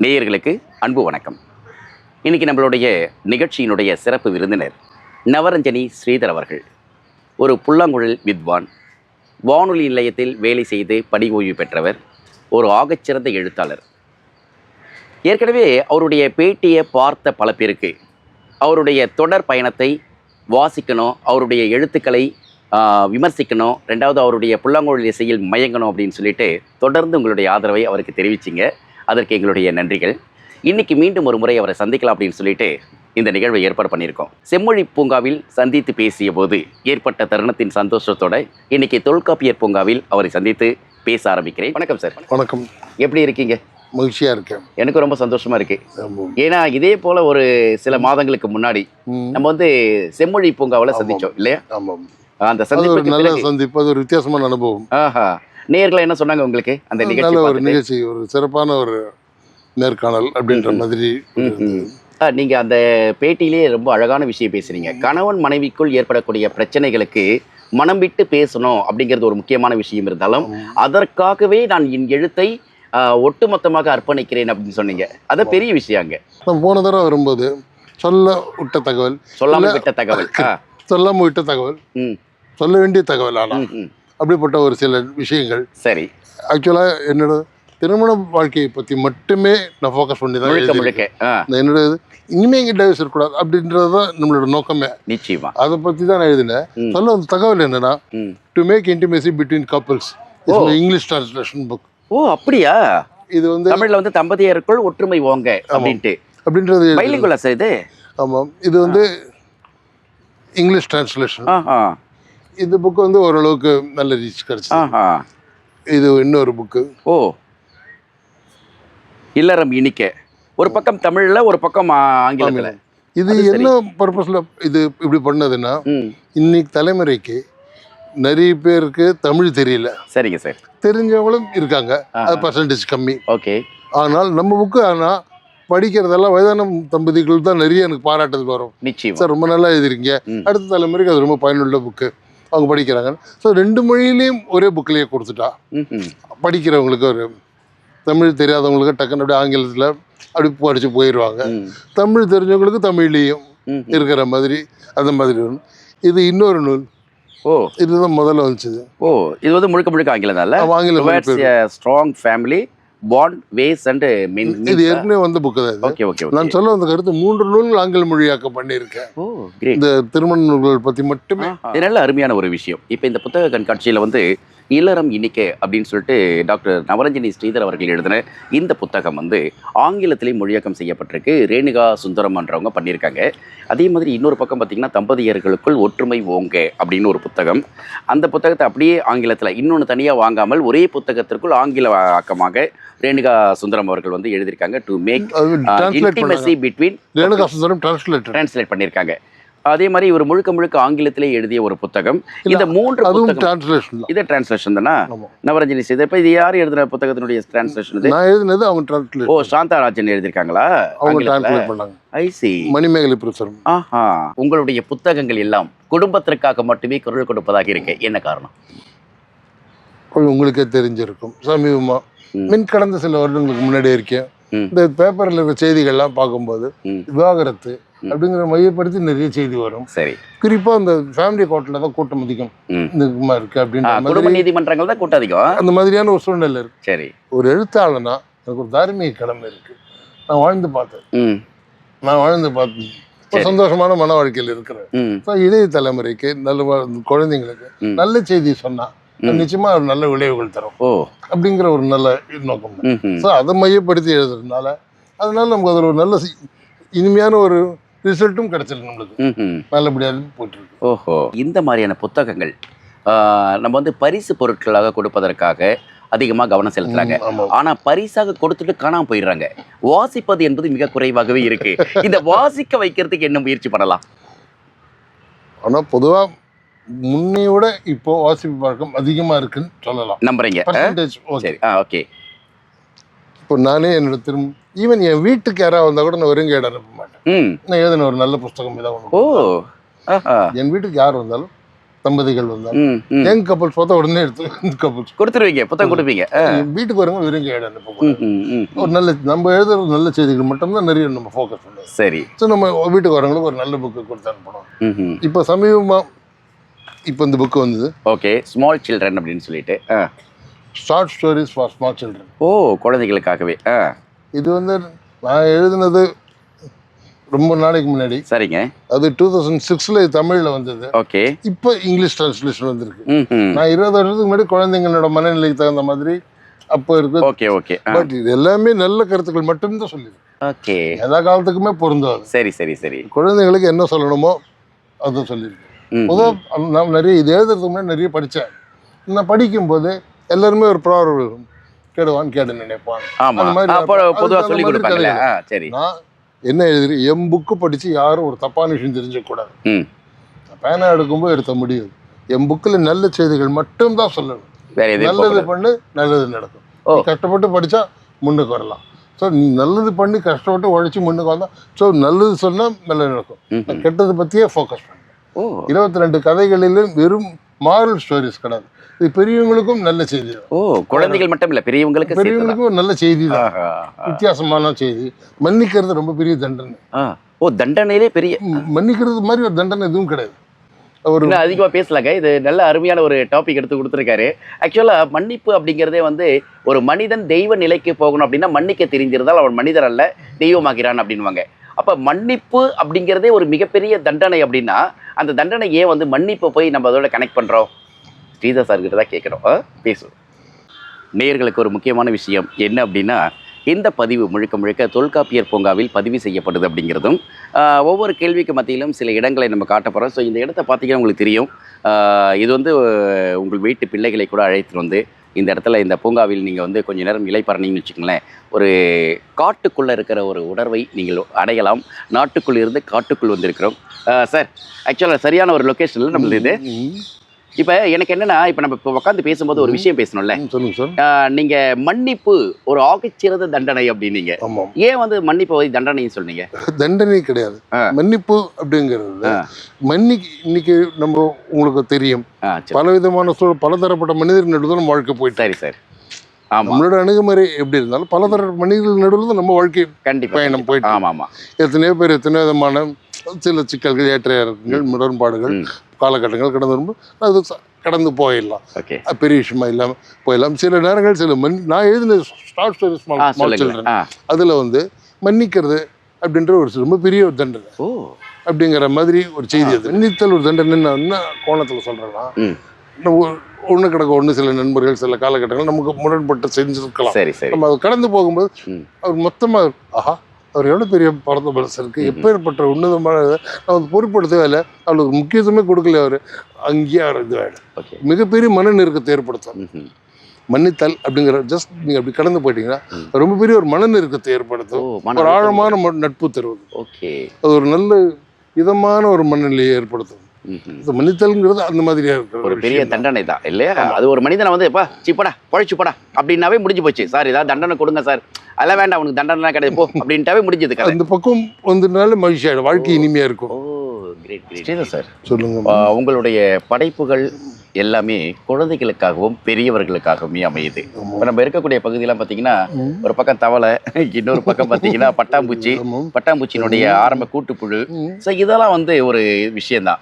நேயர்களுக்கு அன்பு வணக்கம். இன்னைக்கு நம்மளுடைய நிகழ்ச்சியினுடைய சிறப்பு விருந்தினர் நவரஞ்சனி ஸ்ரீதர் அவர்கள். ஒரு புல்லாங்குழல் வித்வான், வானொலி நிலையத்தில் வேலை செய்து பணி ஓய்வு பெற்றவர், ஒரு ஆகச்சிறந்த எழுத்தாளர். ஏற்கனவே அவருடைய பேட்டியை பார்த்த பல பேருக்கு அவருடைய தொடர் பயணத்தை வாசிக்கணும், அவருடைய எழுத்துக்களை விமர்சிக்கணும், ரெண்டாவது அவருடைய புல்லாங்குழல் இசையில் மயங்கணும் அப்படின்னு சொல்லிட்டு தொடர்ந்து உங்களுடைய ஆதரவை அவருக்கு தெரிவிச்சிங்க. அதற்கு எங்களுடைய நன்றிகள். இன்னைக்கு மீண்டும் ஒரு முறை அவரை சந்திக்கலாம் அப்படின்னு சொல்லிட்டு இந்த நிகழ்வை ஏற்பாடு பண்ணியிருக்கோம். செம்மொழி பூங்காவில் சந்தித்து பேசிய போது ஏற்பட்ட தருணத்தின் சந்தோஷத்தோட இன்னைக்கு தொல்காப்பியர் பூங்காவில் அவரை சந்தித்து பேச ஆரம்பிக்கிறேன். வணக்கம் சார். வணக்கம். எப்படி இருக்கீங்க? மகிழ்ச்சியா இருக்கேன். எனக்கு ரொம்ப சந்தோஷமா இருக்கு. ஏன்னா இதே போல ஒரு சில மாதங்களுக்கு முன்னாடி நம்ம வந்து செம்மொழி பூங்காவில் சந்திச்சோம் இல்லையா? அந்த சந்திப்பு நல்ல சந்திப்பு, அது ஒரு வித்தியாசமான அனுபவம். நேயர்கள் என்ன சொன்னாங்க உங்களுக்கு? அந்த நிகழ்ச்சி ஒரு சிறப்பான ஒரு நேர்காணல் அப்படின்ற மாதிரி. நீங்க அந்த பேட்டியிலே ரொம்ப அழகான விஷயம் பேசுறீங்க. கணவன் மனைவிக்குள் ஏற்படக்கூடிய பிரச்சனைகளுக்கு மனம் விட்டு பேசணும் அப்படிங்கிறது ஒரு முக்கியமான விஷயம் இருந்தாலும் அதற்காகவே நான் என் எழுத்தை ஒட்டுமொத்தமாக அர்ப்பணிக்கிறேன் அப்படின்னு சொன்னீங்க. அது பெரிய விஷயங்க. போன தடவை வரும்போது சொல்லாம விட்ட தகவல், சொல்ல வேண்டிய தகவல், ஆனா அப்படிப்பட்ட ஒரு சில விஷயங்கள். சரி, ஆக்சுவலாக என்னோட திருமண வாழ்க்கையை பற்றி மட்டுமே நான் ஃபோக்கஸ் பண்ணி தான் என்னோட இனிமே இங்கே டைவர்ஸ் இருக்கக்கூடாது அப்படின்றது தான் நம்மளோட நோக்கமே. நிச்சயமா அதை பற்றி தான் நான் எழுதினேன். சொல்ல அந்த தகவல் என்னன்னா, to make intimacy between couples, English translation book. Oh அப்படியா? இது வந்து தமிழ்ல வந்து தம்பதியருக்குள் ஒற்றுமை ஓங்க அப்படின்றது பைலிங்குலா சார் இது? ஆமாம், இது வந்து இங்கிலீஷ் டிரான்ஸ்லேஷன். இந்த புக்கு வந்து ஓரளவுக்கு நல்ல ரீச் கிடைச்சு. இது இன்னொரு புக்கு. ஓ, இல்லறம் இனிக்க, ஒரு பக்கம் தமிழ்ல ஒரு பக்கம் ஆங்கிலத்துல. இது என்ன பர்பஸ்ல இது இப்படி பண்ணதுன்னா, இன்னைக்கு தலைமுறைக்கு நிறைய பேருக்கு தமிழ் தெரியல. சரிங்க சார். தெரிஞ்சவங்களும் இருக்காங்க, அது பர்சன்டேஜ் கம்மி. ஓகே. ஆனால் நம்ம புக்கு ஆனால் படிக்கிறதெல்லாம் வயதான தம்பதிகள் தான் நிறைய எனக்கு பாராட்டுதல் வரும். நிச்சயம் சார், ரொம்ப நல்லா எழுதிருக்கீங்க, அடுத்த தலைமுறைக்கு அது ரொம்ப பயனுள்ள புக்கு, அவங்க படிக்கிறாங்க. ஸோ 2 மொழியிலையும் ஒரே புக்கிலேயே கொடுத்துட்டா படிக்கிறவங்களுக்கு, ஒரு தமிழ் தெரியாதவங்களுக்கு டக்குன்னு அப்படியே ஆங்கிலத்தில் அப்படி படித்து போயிடுவாங்க. தமிழ் தெரிஞ்சவங்களுக்கு தமிழ்லேயும் இருக்கிற மாதிரி அந்த மாதிரி ஒன்று. இது இன்னொரு நூல். ஓ, இதுதான் முதல்ல வந்துச்சு. ஓ, இது வந்து முழுக்க முழுக்க ஆங்கிலம் தான். ஆங்கிலம். Strong family bond ways and mean. இது ஏற்கனவே வந்த புக்கு தான். Okay okay. நான் சொல்ல வந்த கருத்து 3 நூல்கள் ஆங்கில மொழியாக்கம் பண்ணியிருக்கேன். இந்த திருமண நூல்கள் பற்றி மட்டுமே. இது நல்ல அருமையான ஒரு விஷயம். இப்போ இந்த புத்தக கண்காட்சியில் வந்து இல்லறம் இனிக்க அப்படின்னு சொல்லிட்டு டாக்டர் நவரஞ்சனி ஸ்ரீதர் அவர்கள் எழுதின இந்த புத்தகம் வந்து ஆங்கிலத்திலே மொழியாக்கம் செய்யப்பட்டிருக்கு. ரேணுகா சுந்தரம்ன்றவங்க பண்ணியிருக்காங்க. அதே மாதிரி இன்னொரு பக்கம் பார்த்திங்கன்னா தம்பதியர்களுக்குள் ஒற்றுமை ஓங்க அப்படின்னு ஒரு புத்தகம். அந்த புத்தகத்தை அப்படியே ஆங்கிலத்தில் இன்னொன்று தனியாக வாங்காமல் ஒரே புத்தகத்திற்குள் ஆங்கில ஆக்கமாக ரேணுகா சுந்தரம் அவர்கள் வந்து எழுதியிருக்காங்க. To make intimacy between Renuka Sundaram translate பண்ணியிருக்காங்க. அதே மாதிரி ஒரு முழுக்க முழுக்க ஆங்கிலத்திலே எழுதிய ஒரு புத்தகம். இந்த 3 இது டிரான்ஸ்லேஷன் தானா? நவரஞ்சனி ஸ்ரீதர். இப்போ இது யார் எழுதின புத்தகத்தினுடைய டிரான்ஸ்லேஷன்? இது நான் எழுதினது, அவங்க டிரான்ஸ்லேட். ஓ, சாந்தாராஜன் எழுதியிருக்காங்களா? அவங்க டிரான்ஸ்லேட் பண்ணாங்க. ஐ சி. மணிமேகலை பிரசுரம். உங்களுடைய புத்தகங்கள் எல்லாம் குடும்பத்திற்காக மட்டுமே குரல் கொடுப்பதாக இருக்கு. என்ன காரணம்? உங்களுக்கே தெரிஞ்சிருக்கும். சமீபமா கடந்த சில வருடங்களுக்கு முன்னாடி இருக்கேன், இந்த பேப்பர்ல இருக்க செய்திகள்லாம் பார்க்கும்போது விவாகரத்து அப்படிங்கிற மையப்படுத்தி நிறைய செய்தி வரும். சரி. குறிப்பா அந்த ஃபேமிலி கோர்ட்ல தான் கூட்டம் அதிகம் இருக்கு அப்படின்ற நீதிமன்றங்கள் தான் கூட்டம் அதிகம், அந்த மாதிரியான ஒரு சூழ்நிலை இருக்கு. சரி. ஒரு எழுத்தாளனா எனக்கு ஒரு தார்மீக கடமை இருக்கு. நான் வாழ்ந்து பார்த்தேன். சந்தோஷமான மன வாழ்க்கையில் இருக்கிறேன். இளைய தலைமுறைக்கு, நல்ல குழந்தைங்களுக்கு நல்ல செய்தி சொன்னா நிச்சயமா ஒரு நல்ல விளைவுகள் தரும் அப்படிங்கிற ஒரு நல்ல நோக்கம். ஸோ அதை மையப்படுத்தி எழுதுறதுனால அதனால நமக்கு அதில் ஒரு நல்ல இனிமையான ஒரு ரிசல்ட்டும் கிடைச்சிருக்கு, நம்மளுக்கு நல்லபடியாக போயிட்டுருக்கு. ஓஹோ, இந்த மாதிரியான புத்தகங்கள் நம்ம வந்து பரிசு பொருட்களாக கொடுப்பதற்காக அதிகமாக கவனம் செலுத்துறாங்க. ஆனா பரிசாக கொடுத்துட்டு காணாம போயிடுறாங்க. வாசிப்பது என்பது மிக குறைவாகவே இருக்கு. இந்த வாசிக்க வைக்கிறதுக்கு என்ன முயற்சி பண்ணலாம்? ஆனா பொதுவா முன்னையோட இப்போ வாசிப்பு பழக்கம் அதிகமா இருக்குன்னு சொல்லலாம். நம்புறீங்க? சரி, ஓகே. இப்போ நானே என்னோட ஈவன் என் வீட்டுக்கு யாராவது வந்தா கூட நான் வெறும் கேட அனுப்ப மாட்டேன். நான் எழுதின ஒரு நல்ல புத்தகம் இதான். என் வீட்டுக்கு யார் வந்தாலும் தம்பதிகள் வந்தாங்க. ம், ம். யங் கப்பல்ஸ் பார்த்தா உடனே எடுத்து கப்பல்ஸ் கொடுத்துருவீங்க, புத்தகம் கொடுப்பீங்க. வீட்டுக்கு வரவங்க விரும்பி இடம் ம், ம், ம். ஒரு நல்ல நம்ம எழுதுற நல்ல செய்திகள் மட்டும்தான் நிறைய நம்ம ஃபோக்கஸ் பண்ணுவோம். சரி. ஸோ நம்ம வீட்டுக்கு வரவங்களுக்கு ஒரு நல்ல புக்கு கொடுத்து அனுப்பணும். ம், ம். இப்போ சமீபமாக இப்போ இந்த புக்கு வந்தது, ஓகே, ஸ்மால் சில்ட்ரன் அப்படின்னு சொல்லிட்டு. Short stories for small children. Oh, குழந்தைகளுக்காகவே. இது வந்து நான் எழுதுனது ரொம்ப நாளைக்கு முன்னாடி. சரிங்க. அது 2006 தமிழில் வந்தது. ஓகே. இப்போ இங்கிலீஷ் டிரான்ஸ்லேஷன் வந்திருக்கு. ம், ம். நான் 20 வருஷத்துக்கு முன்னாடி குழந்தைங்களோட மனநிலைக்கு தகுந்த மாதிரி அப்போ இருக்கு. Okay, okay. பட் இது எல்லாமே நல்ல கருத்துக்கள் மட்டும்தான் சொல்லிது. ஓகே. எல்லா காலத்துக்குமே பொருந்தாது. சரி, சரி, சரி. குழந்தைங்களுக்கு என்ன சொல்லணுமோ அதை சொல்லியிருக்கு. ம், பொதுவாக நான் நிறைய இது எழுதுறதுக்கு முன்னாடி நிறைய படித்தேன். நான் படிக்கும்போது எல்லாருமே ஒரு ப்ராப்ளம் கேடுவான் கேடு நினைப்பான். ஆமா. அந்த மாதிரி அப்போ பொதுவா அந்த சொல்லி மாதிரி கொடுப்பாங்கல்ல. கதைகள். சரி. நான் என்ன எழுதுறேன், என் புக்கு படித்து யாரும் ஒரு தப்பான விஷயம் தெரிஞ்சிடக்கூடாது. ம். பேனா எடுக்கும்போது எடுத்த முடியாது. என் புக்கில் நல்ல செய்திகள் மட்டும்தான் சொல்லணும். வேற எதுவும் நல்லது போகக்கூடாது. பண்ணு, நல்லது நடக்கும். ஓ. நீ கஷ்டப்பட்டு படித்தா முன்னுக்கு வரலாம். ஸோ நீ நல்லது பண்ணி கஷ்டப்பட்டு உழைச்சி முன்னுக்கு வந்தால் ஸோ நல்லது சொன்னால் நல்லது நடக்கும். நான் கெட்டதை பற்றியே ஃபோக்கஸ் பண்ணேன். ஓ. 22 கதைகளிலும் வெறும் மாரல் ஸ்டோரிஸ் கிடையாது. இது பெரியவங்களுக்கும் நல்ல செய்தி தான். ஓ, குழந்தைகள் மட்டும் இல்ல, பெரியவங்களுக்கு சேர்த்து தான். பெரியவங்களுக்கும் ஒரு நல்ல செய்தி தான். ஆஹா, ஆஹா. வித்தியாசமான செய்தி. மன்னிக்கிறது ரொம்ப பெரிய தண்டனை. ஓ, தண்டனையிலே பெரிய. மன்னிக்கிறது மாதிரி ஒரு தண்டனை எதுவும் கிடையாது. ஒரு இன்னும் அதிகமாக பேசலாங்க. இது நல்ல அருமையான ஒரு டாபிக் எடுத்து கொடுத்துருக்காரு. ஆக்சுவலாக மன்னிப்பு அப்படிங்கிறதே வந்து ஒரு மனிதன் தெய்வ நிலைக்கு போகணும் அப்படின்னா மன்னிக்க தெரிஞ்சிருந்தால் அவன் மனிதர் அல்ல, தெய்வமாகிறான் அப்படின்வாங்க. அப்போ மன்னிப்பு அப்படிங்கிறதே ஒரு மிகப்பெரிய தண்டனை அப்படின்னா அந்த தண்டனை ஏன் வந்து மன்னிப்பை போய் நம்ம அதோட கனெக்ட் பண்ணுறோம்? ஸ்ரீதர் சார்கிட்ட தான் கேட்குறோம். பேசுவோம். நேயர்களுக்கு ஒரு முக்கியமான விஷயம் என்ன அப்படின்னா, இந்த பதிவு முழுக்க முழுக்க தொல்காப்பியர் பூங்காவில் பதிவு செய்யப்படுது அப்படிங்கிறதும், ஒவ்வொரு கேள்விக்கு மத்தியிலும் சில இடங்களை நம்ம காட்ட போகிறோம். ஸோ இந்த இடத்த பார்த்தீங்கன்னா உங்களுக்கு தெரியும். இது வந்து உங்கள் வீட்டு பிள்ளைகளை கூட அழைத்துட்டு வந்து இந்த இடத்துல இந்த பூங்காவில் நீங்கள் வந்து கொஞ்சம் நேரம் இலைப்பறனீங்கன்னு வச்சுக்கோங்களேன், ஒரு காட்டுக்குள்ளே இருக்கிற ஒரு உணர்வை நீங்கள் அடையலாம். நாட்டுக்குள் இருந்து காட்டுக்குள் வந்திருக்கிறோம். சார், ஆக்சுவலாக சரியான ஒரு லொக்கேஷனில் நம்மளது இது. இப்போ எனக்கு என்னென்னா, இப்போ நம்ம இப்போ உட்காந்து பேசும்போது ஒரு விஷயம் பேசணும்ல. சொல்லுங்க சார். நீங்கள் மன்னிப்பு ஒரு ஆகச்சிறந்த தண்டனை அப்படின்னீங்க. ஆமாம். ஏன் வந்து மன்னிப்பை தண்டனைன்னு சொன்னீங்க? தண்டனை கிடையாது. மன்னிப்பு அப்படிங்கிறது இன்னைக்கு நம்ம உங்களுக்கு தெரியும், பலவிதமான பலதரப்பட்ட மனிதர்கள் நடுவில் நம்ம வாழ்க்கை போயிட்டு. சரி சார். ஆமாம். நம்மளோட அணுகுமுறை எப்படி இருந்தாலும் பலதரப்பட்ட மனிதர்கள் நடுவில் தான் நம்ம வாழ்க்கை கண்டிப்பாக பயணம் போயிட்டு. ஆமாம், ஆமாம். எத்தனையோ பேர் எத்தனையோ விதமான சில சிக்கல்கள், ஏற்ற இறக்கங்கள், முரண்பாடுகள், காலகட்டங்கள் கடந்து வரும்போது அது கடந்து போயிடலாம். ஓகே. பெரிய விஷயமா இல்லாமல் போயிடலாம். சில நேரங்கள் நான் எழுதின ஷார்ட் ஸ்டோரிஸ் ஸ்மால் சில்ட்ரன் அதில் வந்து மன்னிக்கிறது அப்படின்ற ஒரு ரொம்ப பெரிய ஒரு தண்டனை அப்படிங்கிற மாதிரி ஒரு செய்தி. அது மன்னித்தல் ஒரு தண்டனை நான் என்ன கோணத்தில் சொல்கிறேன்னா, ஒன்று கிடக்க ஒன்று சில நண்பர்கள் சில காலகட்டங்கள் நமக்கு முரண்பட்டு செஞ்சுருக்கலாம். சரி, சரி. நம்ம அது கடந்து போகும்போது அவர் மொத்தமாக ஆஹா அவர் எவ்வளோ பெரிய பரந்த மனசு இருக்குது, எப்பேற்பட்ட உன்னதமான நம்ம பொருட்படுத்தவே இல்லை, அவளுக்கு முக்கியத்துவமே கொடுக்கல. அவர் அங்கேயே அவர் இது மிகப்பெரிய மன நெருக்கத்தை ஏற்படுத்தும். மன்னித்தல் அப்படிங்கிற ஜஸ்ட் நீங்கள் அப்படி கடந்து போயிட்டீங்கன்னா ரொம்ப பெரிய ஒரு மன நெருக்கத்தை ஏற்படுத்தும். ஒரு ஆழமான நட்பு தருவது. ஓகே. அது ஒரு நல்ல இதமான ஒரு மனநிலையை ஏற்படுத்தும். மன்னித்தல்ங்கிறது அந்த மாதிரியா இருக்கிற ஒரு பெரிய தண்டனை தான் இல்லையா? அது ஒரு மனிதனை வந்து எப்பா சிப்படா பழைச்சுப்படா அப்படின்னாவே முடிஞ்சு போச்சு. சார் ஏதாவது தண்டனை கொடுங்க சார், அதெல்லாம் வேண்டாம், உனக்கு தண்டனை கிடையாது போ அப்படின்ட்டாவே முடிஞ்சது. அந்த பக்கம் வந்ததுனால மகிழ்ச்சி ஆகிடும், வாழ்க்கை இனிமையா இருக்கும். Great sir. சொல்லுங்க. உங்களுடைய படைப்புகள் எல்லாமே குழந்தைகளுக்காகவும் பெரியவர்களுக்காகவுமே அமையுது. இப்போ நம்ம இருக்கக்கூடிய பகுதியெல்லாம் பார்த்தீங்கன்னா ஒரு பக்கம் தவளை, இன்னொரு பக்கம் பார்த்தீங்கன்னா பட்டாம்பூச்சியினுடைய ஆரம்ப கூட்டுப்புழு. ஸோ இதெல்லாம் வந்து ஒரு விஷயம்தான்.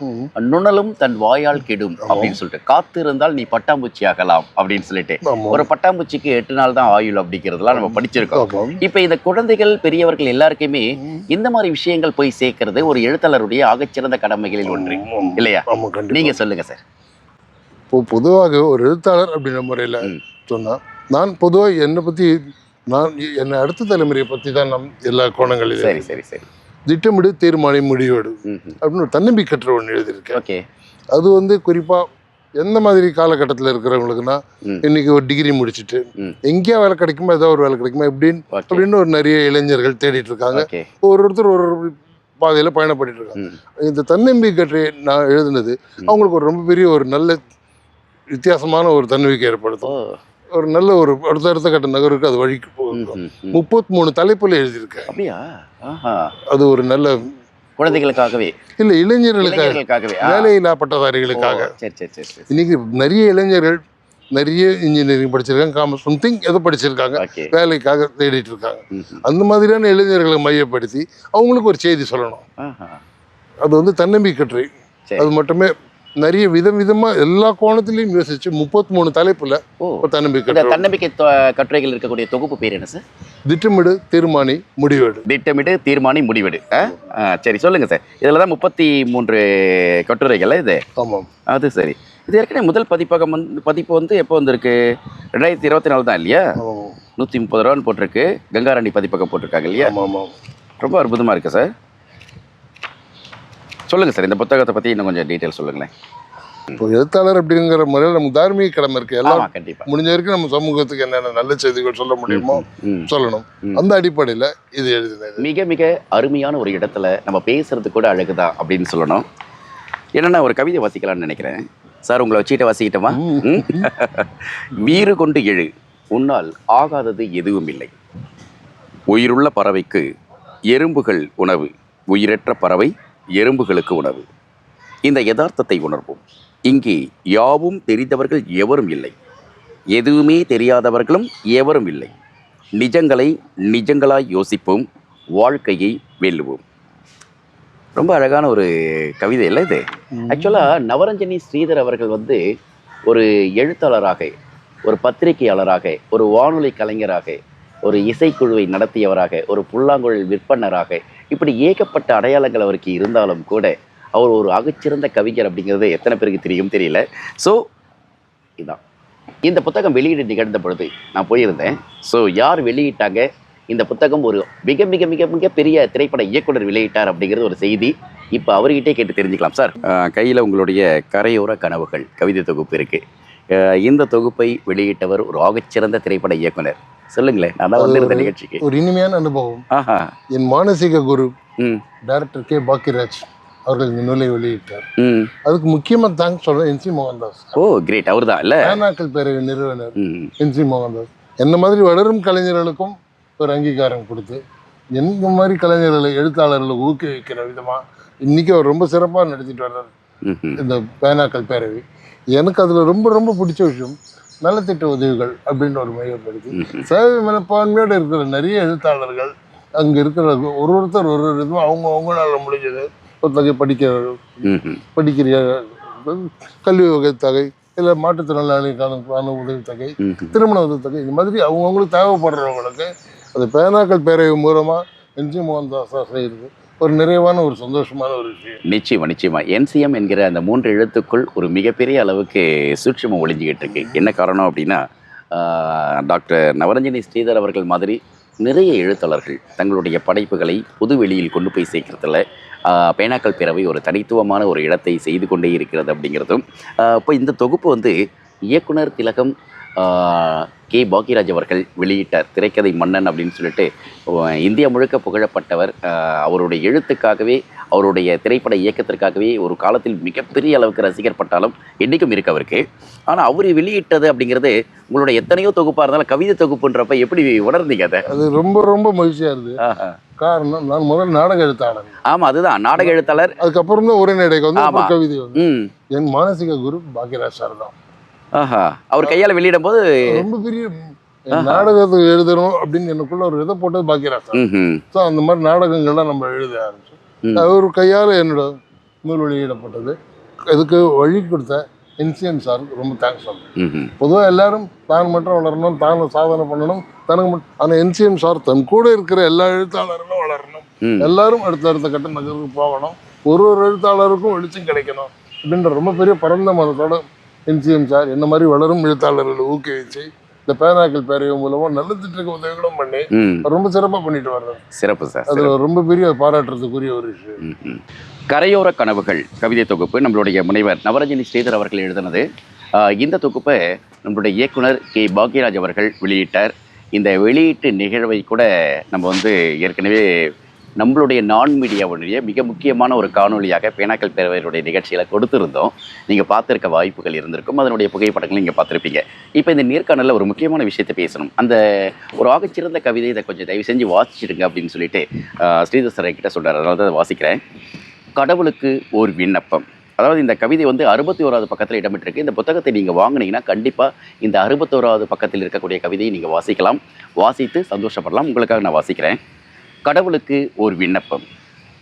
நுணலும் தன் வாயால் கெடும் அப்படின்னு சொல்லிட்டு, காத்து இருந்தால் நீ பட்டாம்பூச்சி ஆகலாம் அப்படின்னு சொல்லிட்டு, ஒரு பட்டாம்பூச்சிக்கு 8 நாள் தான் ஆயுள் அப்படிங்கிறதுலாம் நம்ம படிச்சிருக்கோம். இப்போ இந்த குழந்தைகள் பெரியவர்கள் எல்லாருக்குமே இந்த மாதிரி விஷயங்கள் போய் சேர்க்கறது ஒரு எழுத்தாளருடைய ஆகச்சிறந்த கடமைகளில் ஒன்று இல்லையா? நீங்க சொல்லுங்க சார். இப்போ பொதுவாக ஒரு எழுத்தாளர் அப்படின்ற முறையில் சொன்னால், நான் பொதுவாக என்னை பற்றி என்னை அடுத்த தலைமுறையை பற்றி தான் நம் எல்லா கோணங்களிலும் சரி சரி சரி திட்டமிடு தீர்மானி முடிவெடு அப்படின்னு ஒரு தன்னம்பிக்கை கற்ற ஒன்று எழுதியிருக்கேன். ஓகே. அது வந்து குறிப்பாக எந்த மாதிரி காலகட்டத்தில் இருக்கிறவங்களுக்குன்னா, இன்னைக்கு ஒரு டிகிரி முடிச்சுட்டு எங்கேயா வேலை கிடைக்குமா, ஏதோ ஒரு வேலை கிடைக்குமா அப்படின்னு ஒரு நிறைய இளைஞர்கள் தேடிட்டு இருக்காங்க. ஒருத்தர் ஒரு பாதையில் பயணப்பட்டு இருக்காங்க. இந்த தன்னம்பிக்கை கற்றை நான் எழுதுனது அவங்களுக்கு ஒரு ரொம்ப பெரிய ஒரு நல்ல வித்தியாசமான ஒரு தன்னம்பிக்கை ஏற்படுத்தும். ஒரு நல்ல ஒரு அடுத்த கட்ட நகருக்கு அது வழிக்கு போகும். 33 தலைப்புல எழுதியிருக்கேன். அப்படியா? அது ஒரு நல்ல குழந்தைகளுக்காகவே இல்லை இளைஞர்களுக்காக, இளைஞர்களுக்காகவே வேலையில்லா பட்டதாரிகளுக்காக. சரி சரி சரி சரி இன்னைக்கு நிறைய இளைஞர்கள் நிறைய இன்ஜினியரிங் படிச்சிருக்காங்க, காமர்ஸ் சம்திங் எதோ படிச்சிருக்காங்க, ஓகே வேலைக்காக தேடிட்டு இருக்காங்க. அந்த மாதிரியான இளைஞர்களை மையப்படுத்தி அவங்களுக்கு ஒரு செய்தி சொல்லணும். அது வந்து தன்னம்பிக்கை கட்டுரை. சரி. அது மட்டுமே நிறைய விதமா எல்லா கோணத்திலையும் யோசிச்சு 33 தலைப்புல ஒரு தன்னம்பிக்கை இந்த கட்டுரை. தன்னம்பிக்கை கட்டுரைகள் இருக்கக்கூடிய தொகுப்பு பேர் என்ன சார்? திட்டமிடு, தீர்மானி, முடிவெடு. திட்டமிடு, தீர்மானி, முடிவெடு. சரி சொல்லுங்க சார். இதில் தான் 33 கட்டுரைகள் இது. ஆமாம். அது சரி. இது ஏற்கனவே முதல் பதிப்பு வந்து எப்போ வந்திருக்கு? 2024 தான் இல்லையா? 130 ரூபான்னு போட்டிருக்கு. கங்காராணி பதிப்பகம் போட்டிருக்காங்க இல்லையா? ஆமாம். ரொம்ப அற்புதமாக இருக்குது சார். சொல்லுங்கள் சார், இந்த புத்தகத்தை பற்றி இன்னும் கொஞ்சம் டீட்டெயில் சொல்லுங்களேன். இப்போ எழுத்தாளர் அப்படிங்கிற முறையில் நமக்கு தார்மீக கடமை இருக்கு. எல்லாம் கண்டிப்பாக முடிஞ்ச வரைக்கும் நம்ம சமூகத்துக்கு என்னென்ன நல்ல செய்திகள் சொல்ல முடியுமோ சொல்லணும். அந்த அடிப்படையில் இது எழுதினது. மிக மிக அருமையான ஒரு இடத்துல நம்ம பேசுறது கூட அழகுதான் அப்படின்னு சொல்லணும். என்னென்னா ஒரு கவிதை வாசிக்கலாம்னு நினைக்கிறேன் சார். உங்களை வச்சுக்கிட்ட வாசிக்கிட்டோமா? வீறு கொண்டு எழு, உன்னால் ஆகாதது எதுவும் இல்லை. உயிருள்ள பறவைக்கு எறும்புகள் உணவு, உயிரற்ற பறவை எறும்புகளுக்கு உணவு. இந்த யதார்த்தத்தை உணர்வோம். இங்கே யாவும் தெரிந்தவர்கள் எவரும் இல்லை, எதுவுமே தெரியாதவர்களும் எவரும் இல்லை. நிஜங்களை நிஜங்களாய் யோசிப்போம், வாழ்க்கையை வெல்லுவோம். ரொம்ப அழகான ஒரு கவிதை இல்லை இது? ஆக்சுவலாக நவரஞ்சனி ஸ்ரீதர் அவர்கள் வந்து ஒரு எழுத்தாளராக, ஒரு பத்திரிகையாளராக, ஒரு வானொலி கலைஞராக, ஒரு இசைக்குழுவை நடத்தியவராக, ஒரு புல்லாங்குழல் விற்பனராக, இப்படி ஏகப்பட்ட அடையாளங்கள் அவருக்கு இருந்தாலும் கூட அவர் ஒரு அகச்சிறந்த கவிஞர் அப்படிங்கிறது எத்தனை பேருக்கு தெரியும் தெரியல. ஸோ இதான் இந்த புத்தகம் வெளியீடு நிகழ்ந்த பொழுது நான் போயிருந்தேன். ஸோ யார் வெளியிட்டாங்க, இந்த புத்தகம் ஒரு மிக மிக மிக மிக பெரிய திரைப்பட இயக்குனர் வெளியிட்டார் அப்படிங்கிறது ஒரு செய்தி. இப்போ அவர்கிட்டே கேட்டு தெரிஞ்சுக்கலாம் சார். கையில் உங்களுடைய கரையோர கனவுகள் கவிதை தொகுப்பு இருக்குது. இந்த தொகுப்பை வெளியிட்டவர் ஒரு ஆகச்சிறந்த திரைப்பட இயக்குனர். சொல்லுங்களேன். நான் தான் வந்திருந்த நிகழ்ச்சிக்கு. ஒரு இனிமையான அனுபவம். என் மானசீக குரு டைரக்டர் கே பாக்கியராஜ் அவர்கள் இந்த நூலை வெளியிட்டார். அதுக்கு முக்கியமா தேங்க்ஸ் சொல்றேன் என்சி மோகன்தாஸ். கிரேட். அவர் தான் இல்ல பேனாக்கள் பேரவை நிறுவனர் என்சி மோகன்தாஸ். என்ன மாதிரி வளரும் கலைஞர்களுக்கும் ஒரு அங்கீகாரம் கொடுத்து எந்த மாதிரி கலைஞர்களை, எழுத்தாளர்களை ஊக்குவிக்கிற விதமா இன்னைக்கு அவர் ரொம்ப சிறப்பாக நடத்திட்டு வர்றாரு இந்த பேனாக்கள் பேரவை. எனக்கு அதில் ரொம்ப ரொம்ப பிடிச்ச விஷயம் நலத்திட்ட உதவிகள் அப்படின்ற ஒரு மையப்படுத்தி சேவை மனப்பான்மையோடு இருக்கிற நிறைய எழுத்தாளர்கள் அங்கே இருக்கிற ஒருத்தர் ஒரு விதமாக அவங்களால முடிஞ்சது. ஒரு தொகை படிக்கிற கல்வி உதவித்தொகை, இல்லை மாற்றுத்திறனாளிகளுக்கான உதவித்தொகை, திருமண உதவித்தொகை, இந்த மாதிரி அவங்கவுங்களுக்கு தேவைப்படுறவங்களுக்கு அது பேனாக்கள் பேரவை மூலமாக என்ஜி மோகன்தாஸா செய்கிறது ஒரு நிறைவான ஒரு சந்தோஷமான ஒரு விஷயம். நிச்சயமா என்சிஎம் என்கிற அந்த 3 எழுத்துக்குள் ஒரு மிகப்பெரிய அளவுக்கு சூட்சமம் ஒளிஞ்சிக்கிட்டு இருக்கு. என்ன காரணம் அப்படின்னா, டாக்டர் நவரஞ்சனி ஸ்ரீதர் அவர்கள் மாதிரி நிறைய எழுத்தாளர்கள் தங்களுடைய படைப்புகளை பொது வெளியில் கொண்டு போய் சேர்க்கறதுல பேனாக்கள் பேரவை ஒரு தனித்துவமான ஒரு இடத்தை செய்து கொண்டே இருக்கிறது அப்படிங்கிறதும். இப்போ இந்த தொகுப்பு வந்து இயக்குனர் திலகம் கே பாக்கியராஜ் அவர்கள் வெளியிட்டார். திரைக்கதை மன்னன் அப்படின்னு சொல்லிட்டு இந்தியா முழுக்க புகழப்பட்டவர். அவருடைய எழுத்துக்காகவே, அவருடைய திரைப்பட இயக்கத்திற்காகவே ஒரு காலத்தில் மிகப்பெரிய அளவுக்கு ரசிகர் பட்டாலும் என்றைக்கும் இருக்கு அவருக்கு. ஆனால் அவர் வெளியிட்டது அப்படிங்கிறது உங்களோட எத்தனையோ தொகுப்பாக இருந்தாலும் கவிதை தொகுப்புன்றப்ப எப்படி உணர்ந்தீங்க அதை? அது ரொம்ப ரொம்ப மகிழ்ச்சியாக இருந்தது. காரணம், நான் முதல் நாடக எழுத்தாளர். ஆமாம், அதுதான் நாடக எழுத்தாளர். அதுக்கப்புறம் தான் உரைநடைக்கு வந்து கவிதை வந்து என் மானசீக குரு பாக்கியராஜ் சார் தான். அவர் கையால் வெளியிடும் போது ரொம்ப பெரிய நாடகத்தை எழுதணும் அப்படின்னு எனக்குள்ள ஒரு இதை போட்டது பாக்கியராஜ் சார். ஸோ அந்த மாதிரி நாடகங்கள்லாம் நம்ம எழுத ஆரம்பிச்சோம். அவர் கையால் என்னோட நூல் வெளியிடப்பட்டது. இதுக்கு வழி கொடுத்த என்சிஎம் சாருக்கு ரொம்ப தேங்க்ஸ் சொல்றேன். பொதுவாக எல்லாரும் தான் மட்டும் வளரணும், தான் சாதனை பண்ணணும், தனக்கு மட்டும். ஆனால் என்சிஎம் சார் தன் கூட இருக்கிற எல்லா எழுத்தாளர்களும் வளரணும், எல்லாரும் அடுத்த கட்ட நகருக்கு போகணும், ஒரு எழுத்தாளருக்கும் வெளிச்சம் கிடைக்கணும் அப்படின்ற ரொம்ப பெரிய பரந்த மனத்தோட என்சிஎம் சார் என்ன மாதிரி வளரும் எழுத்தாளர்களை ஊக்குவிச்சு இந்த பேனாக்கள் பேரவை மூலமா நல்ல திட்ட உதவிகளும் பண்ணி ரொம்ப சிறப்பாக பண்ணிட்டு வர்றாரு. சிறப்பு சார். அது ரொம்ப பெரிய பாராட்டுறதுக்குரிய ஒரு விஷயம். கரையோர கனவுகள் கவிதை தொகுப்பு நம்மளுடைய முனைவர் நவரஞ்சனி ஸ்ரீதர் அவர்கள் எழுதினது. இந்த தொகுப்பை நம்மளுடைய இயக்குனர் கே பாக்கியராஜ் அவர்கள் வெளியிட்டார். இந்த வெளியீட்டு நிகழ்வை கூட நம்ம வந்து ஏற்கனவே நம்மளுடைய நான் மீடியாவுடைய மிக முக்கியமான ஒரு காணொலியாக பேனாக்கள் பேரவையுடைய நிகழ்ச்சியில் கொடுத்துருந்தோம். நீங்கள் பார்த்துருக்க வாய்ப்புகள் இருந்திருக்கும், அதனுடைய புகைப்படங்களை நீங்கள் பார்த்துருப்பீங்க. இப்போ இந்த நேர்காணலில் ஒரு முக்கியமான விஷயத்தை பேசணும். அந்த ஒரு ஆகச்சிறந்த கவிதை இதை கொஞ்சம் தயவு செஞ்சு வாசிச்சிடுங்க அப்படின்னு சொல்லிட்டு ஸ்ரீதர் சார் கிட்ட சொல்கிறார். அதனால தான் வாசிக்கிறேன். கடவுளுக்கு ஒரு விண்ணப்பம். அதாவது இந்த கவிதை வந்து 61வது பக்கத்தில் இடம்பெற்றிருக்கு. இந்த புத்தகத்தை நீங்கள் வாங்கினீங்கன்னா கண்டிப்பாக இந்த 61வது பக்கத்தில் இருக்கக்கூடிய கவிதையை நீங்கள் வாசிக்கலாம், வாசித்து சந்தோஷப்படலாம். உங்களுக்காக நான் வாசிக்கிறேன். கடவுளுக்கு ஒரு விண்ணப்பம்.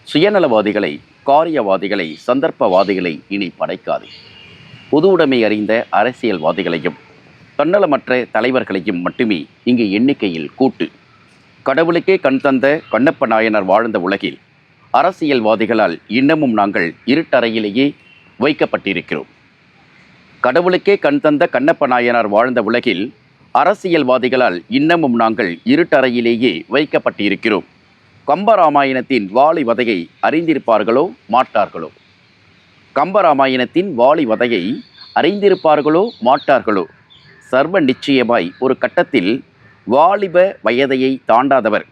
சுயநலவாதிகளை, காரியவாதிகளை, சந்தர்ப்பவாதிகளை இனி படைக்காது. பொது உடைமை அறிந்த அரசியல்வாதிகளையும் தன்னலமற்ற தலைவர்களையும் மட்டுமே இங்கு எண்ணிக்கையில் கூட்டு. கடவுளுக்கே கண் தந்த கண்ணப்ப நாயனார் வாழ்ந்த உலகில் அரசியல்வாதிகளால் இன்னமும் நாங்கள் இருட்டறையிலேயே வைக்கப்பட்டிருக்கிறோம். கடவுளுக்கே கண் தந்த கண்ணப்ப நாயனார் வாழ்ந்த உலகில் அரசியல்வாதிகளால் இன்னமும் நாங்கள் இருட்டறையிலேயே வைக்கப்பட்டிருக்கிறோம். கம்பராமாயணத்தின் வாலி வதையை அறிந்திருப்பார்களோ மாட்டார்களோ? கம்பராமாயணத்தின் வாலி வதையை அறிந்திருப்பார்களோ மாட்டார்களோ? சர்வ நிச்சயமாய் ஒரு கட்டத்தில் வாலிப வயதையை தாண்டாதவர்,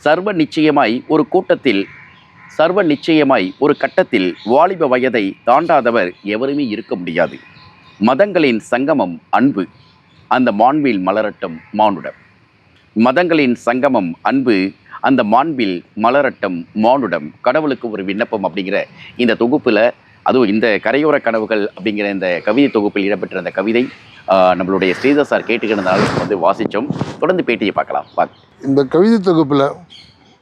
சர்வ நிச்சயமாய் ஒரு கட்டத்தில் வாலிப வயதை தாண்டாதவர் எவருமே இருக்க முடியாது. மதங்களின் சங்கமம் அன்பு, அந்த மாண்பில் மலரட்டும் மானுடம். மதங்களின் சங்கமம் அன்பு, அந்த மாண்பில் மலரட்டும் மானுடம். கடவுளுக்கு ஒரு விண்ணப்பம் அப்படிங்கிற இந்த தொகுப்பில், அதுவும் இந்த கரையோர கனவுகள் அப்படிங்கிற இந்த கவிதை தொகுப்பில் இடம்பெற்ற அந்த கவிதை நம்மளுடைய ஸ்ரீதர் சார் கேட்டுக்கிறதுனால வந்து வாசித்தோம். தொடர்ந்து பேட்டியை பார்க்கலாம். இந்த கவிதை தொகுப்பில்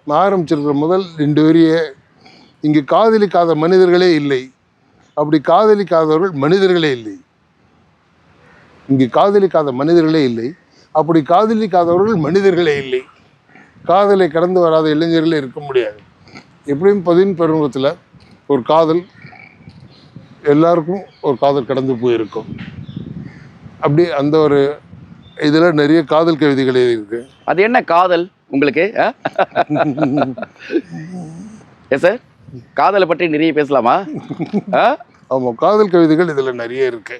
நான் ஆரம்பிச்சிருக்கிற முதல் 2 வரியே, இங்கு காதலிக்காத மனிதர்களே இல்லை, அப்படி காதலிக்காதவர்கள் மனிதர்களே இல்லை. இங்கு காதலிக்காத மனிதர்களே இல்லை, அப்படி காதலிக்காதவர்கள் மனிதர்களே இல்லை. காதலை கடந்து வராத இளைஞர்களே இருக்க முடியாது. எப்படியும் 10 பருவத்தில் ஒரு காதல், எல்லாருக்கும் ஒரு காதல் கடந்து போயிருக்கும். அப்படி அந்த ஒரு இதில் நிறைய காதல் கவிதைகள் இருக்கு. அது என்ன காதல் உங்களுக்கு? சார், காதலை பற்றி நிறைய பேசலாமா? ஆமாம், காதல் கவிதைகள் இதில் நிறைய இருக்கு.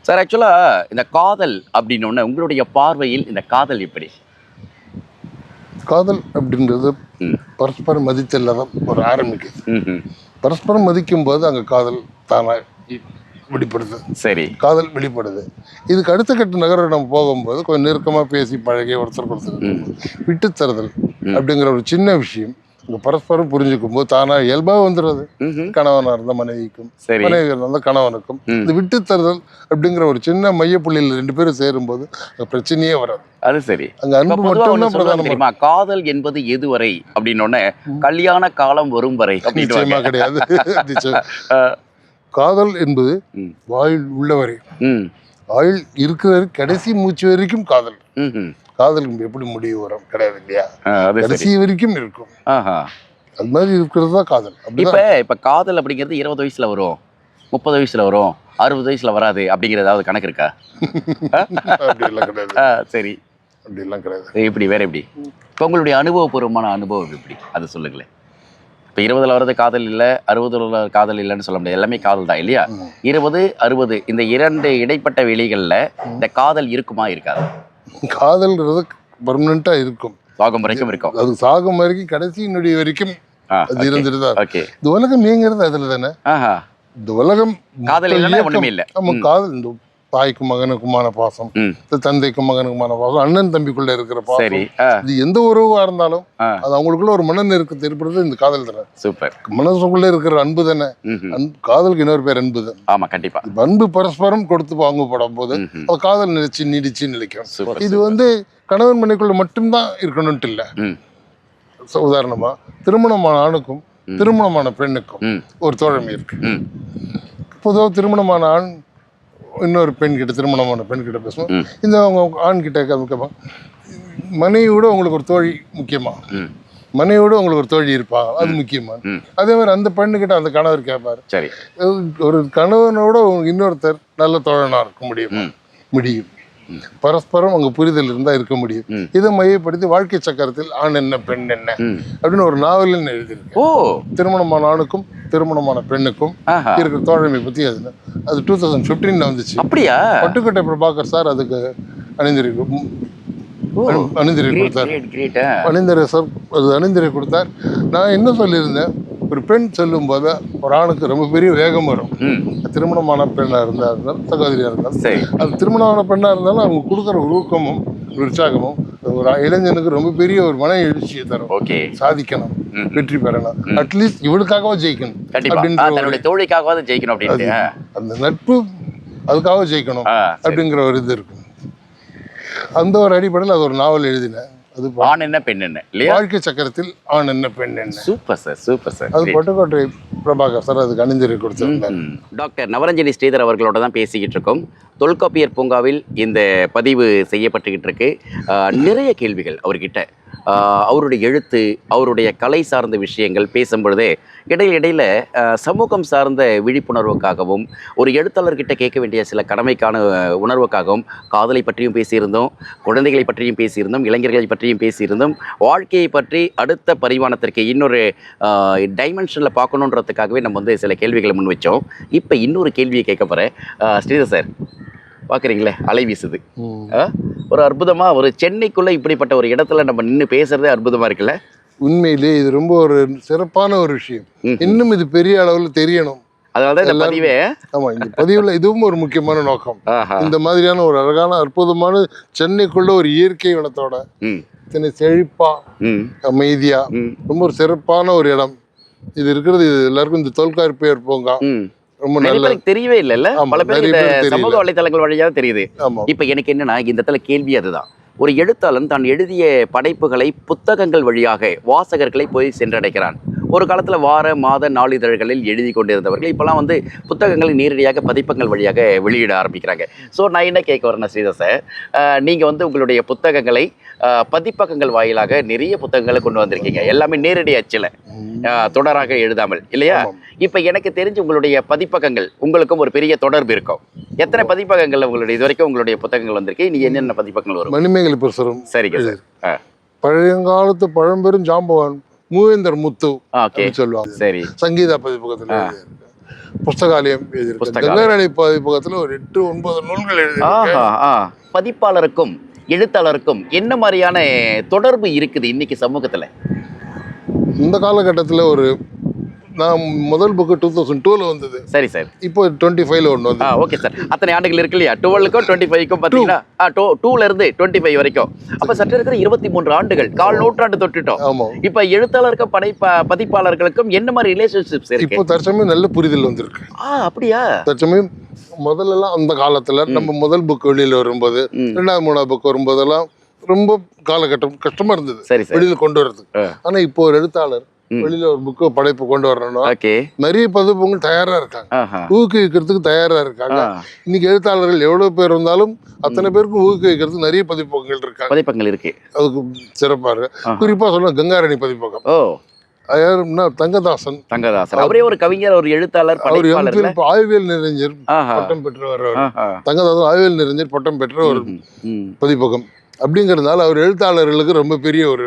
சார், ஆக்சுவலாக இந்த காதல் அப்படின்னு உங்களுடைய பார்வையில் இந்த காதல் எப்படி? காதல் அப்படின்றது பரஸ்பரம் மதித்தல்ல தான் ஒரு ஆரம்பிக்குது. பரஸ்பரம் மதிக்கும் போது அங்கே காதல் தானாக வெளிப்படுது. சரி, காதல் வெளிப்படுது. இதுக்கு அடுத்த கட்ட நகர நம்ம போகும்போது கொஞ்சம் நெருக்கமாக பேசி பழகி ஒருத்தர் விட்டு தருதல் அப்படிங்கிற ஒரு சின்ன விஷயம் இங்கே பரஸ்பரம் புரிஞ்சுக்கும் போது தானாக இயல்பாக வந்துடுறது. கணவனாக இருந்தால் மனைவிக்கும், மனைவி இருந்தால் கணவனுக்கும் இந்த விட்டு தருதல் அப்படிங்கிற ஒரு சின்ன மையப்புள்ளியில் 2 பேரும் சேரும்போது பிரச்சனையே வராது. அது சரி. அங்கே அன்பு மட்டும்தான் பிரதானமா. காதல் என்பது எதுவரை அப்படின்னோடனே கல்யாண காலம் வரும் வரை நிச்சயமா கிடையாது. காதல் என்பது வாயில் உள்ளவரை, ஆயுள் இருக்கிற கடைசி மூச்சு வரைக்கும் காதல். காதலுக்கு எப்படி முடிவு வரும் கிடையாது இல்லையா? கடைசி வரைக்கும் இருக்கும். அது மாதிரி இருக்கிறது தான் காதல். இப்ப காதல் அப்படிங்கிறது 20 வயசுல வரும், 30 வயசுல வரும், 60 வயசுல வராது அப்படிங்கிற ஏதாவது கணக்கு இருக்கா? அப்படிலாம் கிடையாது. சரி, அப்படிலாம் கிடையாது. இப்படி வேற எப்படி? இப்போ உங்களுடைய அனுபவபூர்வமான அனுபவம் எப்படி, அது சொல்லுங்களேன். இப்போ 20ல் வர்றது காதல் இல்லை, 60ல் காதல் இல்லைன்னு சொல்ல முடியாது. எல்லாமே காதல் தான் இல்லையா? 20, 60 இந்த 2 இடைப்பட்ட வெளிகளில் இந்த காதல் இருக்குமா இருக்காது? காதல்ன்றது பர்மனண்டா இருக்கும், சாகும் வரைக்கும் இருக்கும். அது சாகும் வரைக்கும் கடைசி நொடி வரைக்கும் அது இருந்துட்டு தான். இந்த உலகம் இயங்குறது அதுல தானே. இந்த உலகம் காதல் இல்லைன்னா ஒண்ணுமே இல்லை. ஆமா, காதல் இந்த தாய்க்கும் மகனுக்குமான பாசம், தந்தைக்கும் மகனுக்குமான பாசம், அண்ணன் தம்பிக்குள்ள இருக்கிற பாசம், இது எந்த உறவா இருந்தாலும் அது அவங்களுக்குள்ள ஒரு மன நெருக்கத்தை ஏற்படுறது இந்த காதல் தானே. சூப்பர். மனசுக்குள்ள இருக்கிற அன்பு தானே காதலுக்கு இன்னொரு பேர் அன்பு தான். ஆமா, கண்டிப்பா. அன்பு பரஸ்பரம் கொடுத்து வாங்கப்படும் போது அது காதல் நீடிச்சு நிலைக்கும். இது வந்து கணவன் மனைக்குள்ள மட்டும்தான் இருக்கணும்ட்டு இல்லை. உதாரணமா திருமணமான ஆணுக்கும் திருமணமான பெண்ணுக்கும் ஒரு தோழமை இருக்கு. பொதுவாக திருமணமான ஆண் இன்னொரு பெண் கிட்ட, திருமணமான பெண் கிட்ட பேசுவோம். இந்த அவங்க ஆண் கிட்ட கேட்பாங்க, மனைவியோட உங்களுக்கு ஒரு தோழி முக்கியமா, மனைவியோட உங்களுக்கு ஒரு தோழி இருப்பா, அது முக்கியமா. அதே மாதிரி அந்த பெண்ணுக்கிட்ட அந்த கணவர் கேட்பாரு, சரி ஒரு கணவனோட இன்னொருத்தர் நல்ல தோழனா இருக்க முடியும். பரஸ்பரம் அங்க புரிதல் இருந்தா இருக்க முடியும். இதை மையப்படுத்தி வாழ்க்கை சக்கரத்தில் ஆண் என்ன பெண் என்ன அப்படின்னு ஒரு நாவலில் எழுதியிருக்கு. திருமணமான ஆணுக்கும் திருமணமான பெண்ணுக்கும் இருக்கிற தோழமை பத்தி அது 2015 வந்துச்சு. அப்படியா? பட்டுக்கோட்டை பிரபாகர் சார் அதுக்கு அணிந்திருக்கு. அணிந்துரை கொடுத்தார். அணிந்துரை கொடுத்தார். நான் என்ன சொல்லியிருந்தேன், ஒரு பெண் செல்லும் போது ஒரு ஆணுக்கு ரொம்ப பெரிய வேகம் வரும். திருமணமான பெண்ணாக இருந்தாலும் சகோதரியாக இருந்தாலும், அது திருமணமான பெண்ணாக இருந்தாலும் அவங்க கொடுக்குற ஒரு ஊக்கமும் உற்சாகமும் ஒரு இளைஞனுக்கு ரொம்ப பெரிய ஒரு மன எழுச்சியை தரும். சாதிக்கணும், வெற்றி பெறணும், அட்லீஸ்ட் இவனுக்காக ஜெயிக்கணும் அப்படின்ற அந்த நட்பு, அதுக்காக ஜெயிக்கணும் அப்படிங்கிற ஒரு இது இருக்கும். அந்த ஒரு அடிப்படையில் அது ஒரு நாவல் எழுதினேன். அது ஆண் என்ன பெண் என்ன, வாழ்க்கை சக்கரத்தில் ஆண் என்ன பெண் என்ன. Super sir, super sir. அது பட்டுக்கோட்டை பிரபாகர் சார் அதுக்கு அணிந்துரை கொடுத்திருந்தார். டாக்டர் நவரஞ்சனி ஸ்ரீதர் அவர்களோட தான் பேசிக்கிட்டு இருக்கோம். தொல்காப்பியர் பூங்காவில் இந்த பதிவு செய்யப்பட்டுக்கிட்டு இருக்கு. நிறைய கேள்விகள் அவர்கிட்ட, அவருடைய எழுத்து, அவருடைய கலை சார்ந்த விஷயங்கள் பேசும்பொழுதே இடையில சமூகம் சார்ந்த விழிப்புணர்வுக்காகவும் ஒரு எழுத்தாளர்கிட்ட கேட்க வேண்டிய சில கடமைக்கான உணர்வுக்காகவும் காதலை பற்றியும் பேசியிருந்தோம், குழந்தைகளை பற்றியும் பேசியிருந்தோம், இளைஞர்களை பற்றியும் பேசியிருந்தோம், வாழ்க்கையை பற்றி அடுத்த பரிமாணத்திற்கு இன்னொரு டைமென்ஷனில் பார்க்கணுன்றதுக்காகவே நம்ம வந்து சில கேள்விகளை முன் வச்சோம். இப்போ இன்னொரு கேள்வியை கேட்க போகிறேன். ஸ்ரீதர் சார், பார்க்குறீங்களே அலை வீசுது, ஒரு அற்புதமாக ஒரு சென்னைக்குள்ளே இப்படிப்பட்ட ஒரு இடத்துல நம்ம நின்று பேசுறதே அற்புதமாக இருக்குல்ல. உண்மையிலேயே இது ரொம்ப ஒரு சிறப்பான ஒரு விஷயம். இன்னும் இது பெரிய அளவில் தெரியணும். அதனால இந்த பதிவே, ஆமா, இந்த பதிவுல இதுவும் ஒரு முக்கியமான நோக்கம். இந்த மாதிரியான ஒரு அழகான அற்புதமான சென்னைக்குள்ள ஒரு இயற்கை வளத்தோட இத்தனை செழிப்பா அமைதியா ரொம்ப ஒரு சிறப்பான ஒரு இடம் இது இருக்கிறது. இது எல்லாருக்கும் இந்த தொல்காப்பியர் பூங்கா ரொம்ப நல்ல தெரியவே இல்லைல்ல. பல பேர் சமூக வலைதளங்கள் வழியாக தெரியுது. இப்ப எனக்கு என்னன்னா இந்த இடத்துல கேள்வி அதுதான், ஒரு எழுத்தாளன் தான் எழுதிய படைப்புகளை புத்தகங்கள் வழியாக வாசகர்களை போய் சென்றடைக்கிறான். ஒரு காலத்தில் வார மாத நாளிதழ்களில் எழுதி கொண்டிருந்தவர்கள் இப்போலாம் வந்து புத்தகங்களை நேரடியாக பதிப்பகங்கள் வழியாக வெளியிட ஆரம்பிக்கிறாங்க. ஸோ நான் என்ன கேட்க வரேன்னா ஸ்ரீதர் சார், நீங்கள் வந்து உங்களுடைய புத்தகங்களை பதிப்பகங்கள் வாயிலாக நிறைய புத்தகங்களை கொண்டு வந்திருக்கீங்க, எல்லாமே நேரடி அச்சில் தொடராக எழுதாமல் இல்லையா? இப்போ எனக்கு தெரிஞ்சு உங்களுடைய பதிப்பகங்கள் உங்களுக்கும் ஒரு பெரிய தொடர்பு இருக்கும். எத்தனை பதிப்பகங்கள் உங்களுடைய இது வரைக்கும் உங்களுடைய புத்தகங்கள் வந்திருக்கு? நீ என்னென்ன பதிப்பகங்கள் வரும்? மணிமேகலை பிரசுரம். சரிங்க சார். பழையங்காலத்து பழம்பெரும் ஜாம்பவான் மூவேந்தர் முத்து சொல்லுவாங்க. சரி. சங்கீதா பதிப்பகத்துல புஸ்தகாலயம் கங்காராணி பதிப்பகத்துல ஒரு 8-9 நூல்கள் எழுதி. பதிப்பாளருக்கும் எழுத்தாளருக்கும் என்ன மாதிரியான தொடர்பு இருக்குது இன்னைக்கு சமூகத்துல? இந்த காலகட்டத்தில் ஒரு நான் முதல் புக்கு 2002ல வந்தது. சரி சார். இப்போ 25ல ஒன்று வந்து. Okay sir. அத்தனை ஆண்டுகள் இருக்கு இல்லையா? 12க்கும் 25க்கும் பார்த்தீங்கன்னா 2ல இருந்து 25 வரைக்கும். அப்போ சற்று இருக்கிற 23 ஆண்டுகள், கால் நூற்றாண்டு தொட்டுட்டோம். ஆமாம். இப்போ எழுத்தாளருக்கும் பதிப்பாளர்களுக்கும் என்ன மாதிரி ரிலேஷன்ஷிப்ஸ் இருக்கு? இப்போ தற்சமயம் நல்ல புரிதல் வந்திருக்கு. அப்படியா? தற்சமயம் முதல்லலாம் அந்த காலத்துல நம்ம முதல் புக் வெளியில வரும்போது 2வது 3வது புக் வரும்போதெல்லாம் ரொம்ப காலகட்டம் கஷ்டமா இருந்தது வெளியில கொண்டு வர்றதுக்கு. ஆனா இப்போ ஒரு எழுத்தாளர் வெளியில ஒரு புக்கு படைப்பு கொண்டு வரணும், நிறைய பதிப்பகங்கள் தயாரா இருக்காங்க, ஊக்குவிக்கிறதுக்கு தயாரா இருக்காங்க. இன்னைக்கு எழுத்தாளர்கள் எவ்வளவு பேர் இருந்தாலும் அத்தனை பேருக்கும் ஊக்குவிக்கிறதுக்கு நிறைய பதிப்பகங்கள் இருக்கு. அதுக்கு சிறப்பா இருக்கு. குறிப்பா சொல்ல கங்காராணி பதிப்பகம். தங்கதாசன் அவரே ஒரு கவிஞர், ஒரு எழுத்தாளர், அவர் ஆய்வியல் நிறைஞர் பட்டம் பெற்றவர். தங்கதாசன் ஆய்வியல் நிறைஞர் பட்டம் பெற்ற ஒரு பதிப்பகம் அப்படிங்கிறதுனால அவர் எழுத்தாளர்களுக்கு ரொம்ப பெரிய ஒரு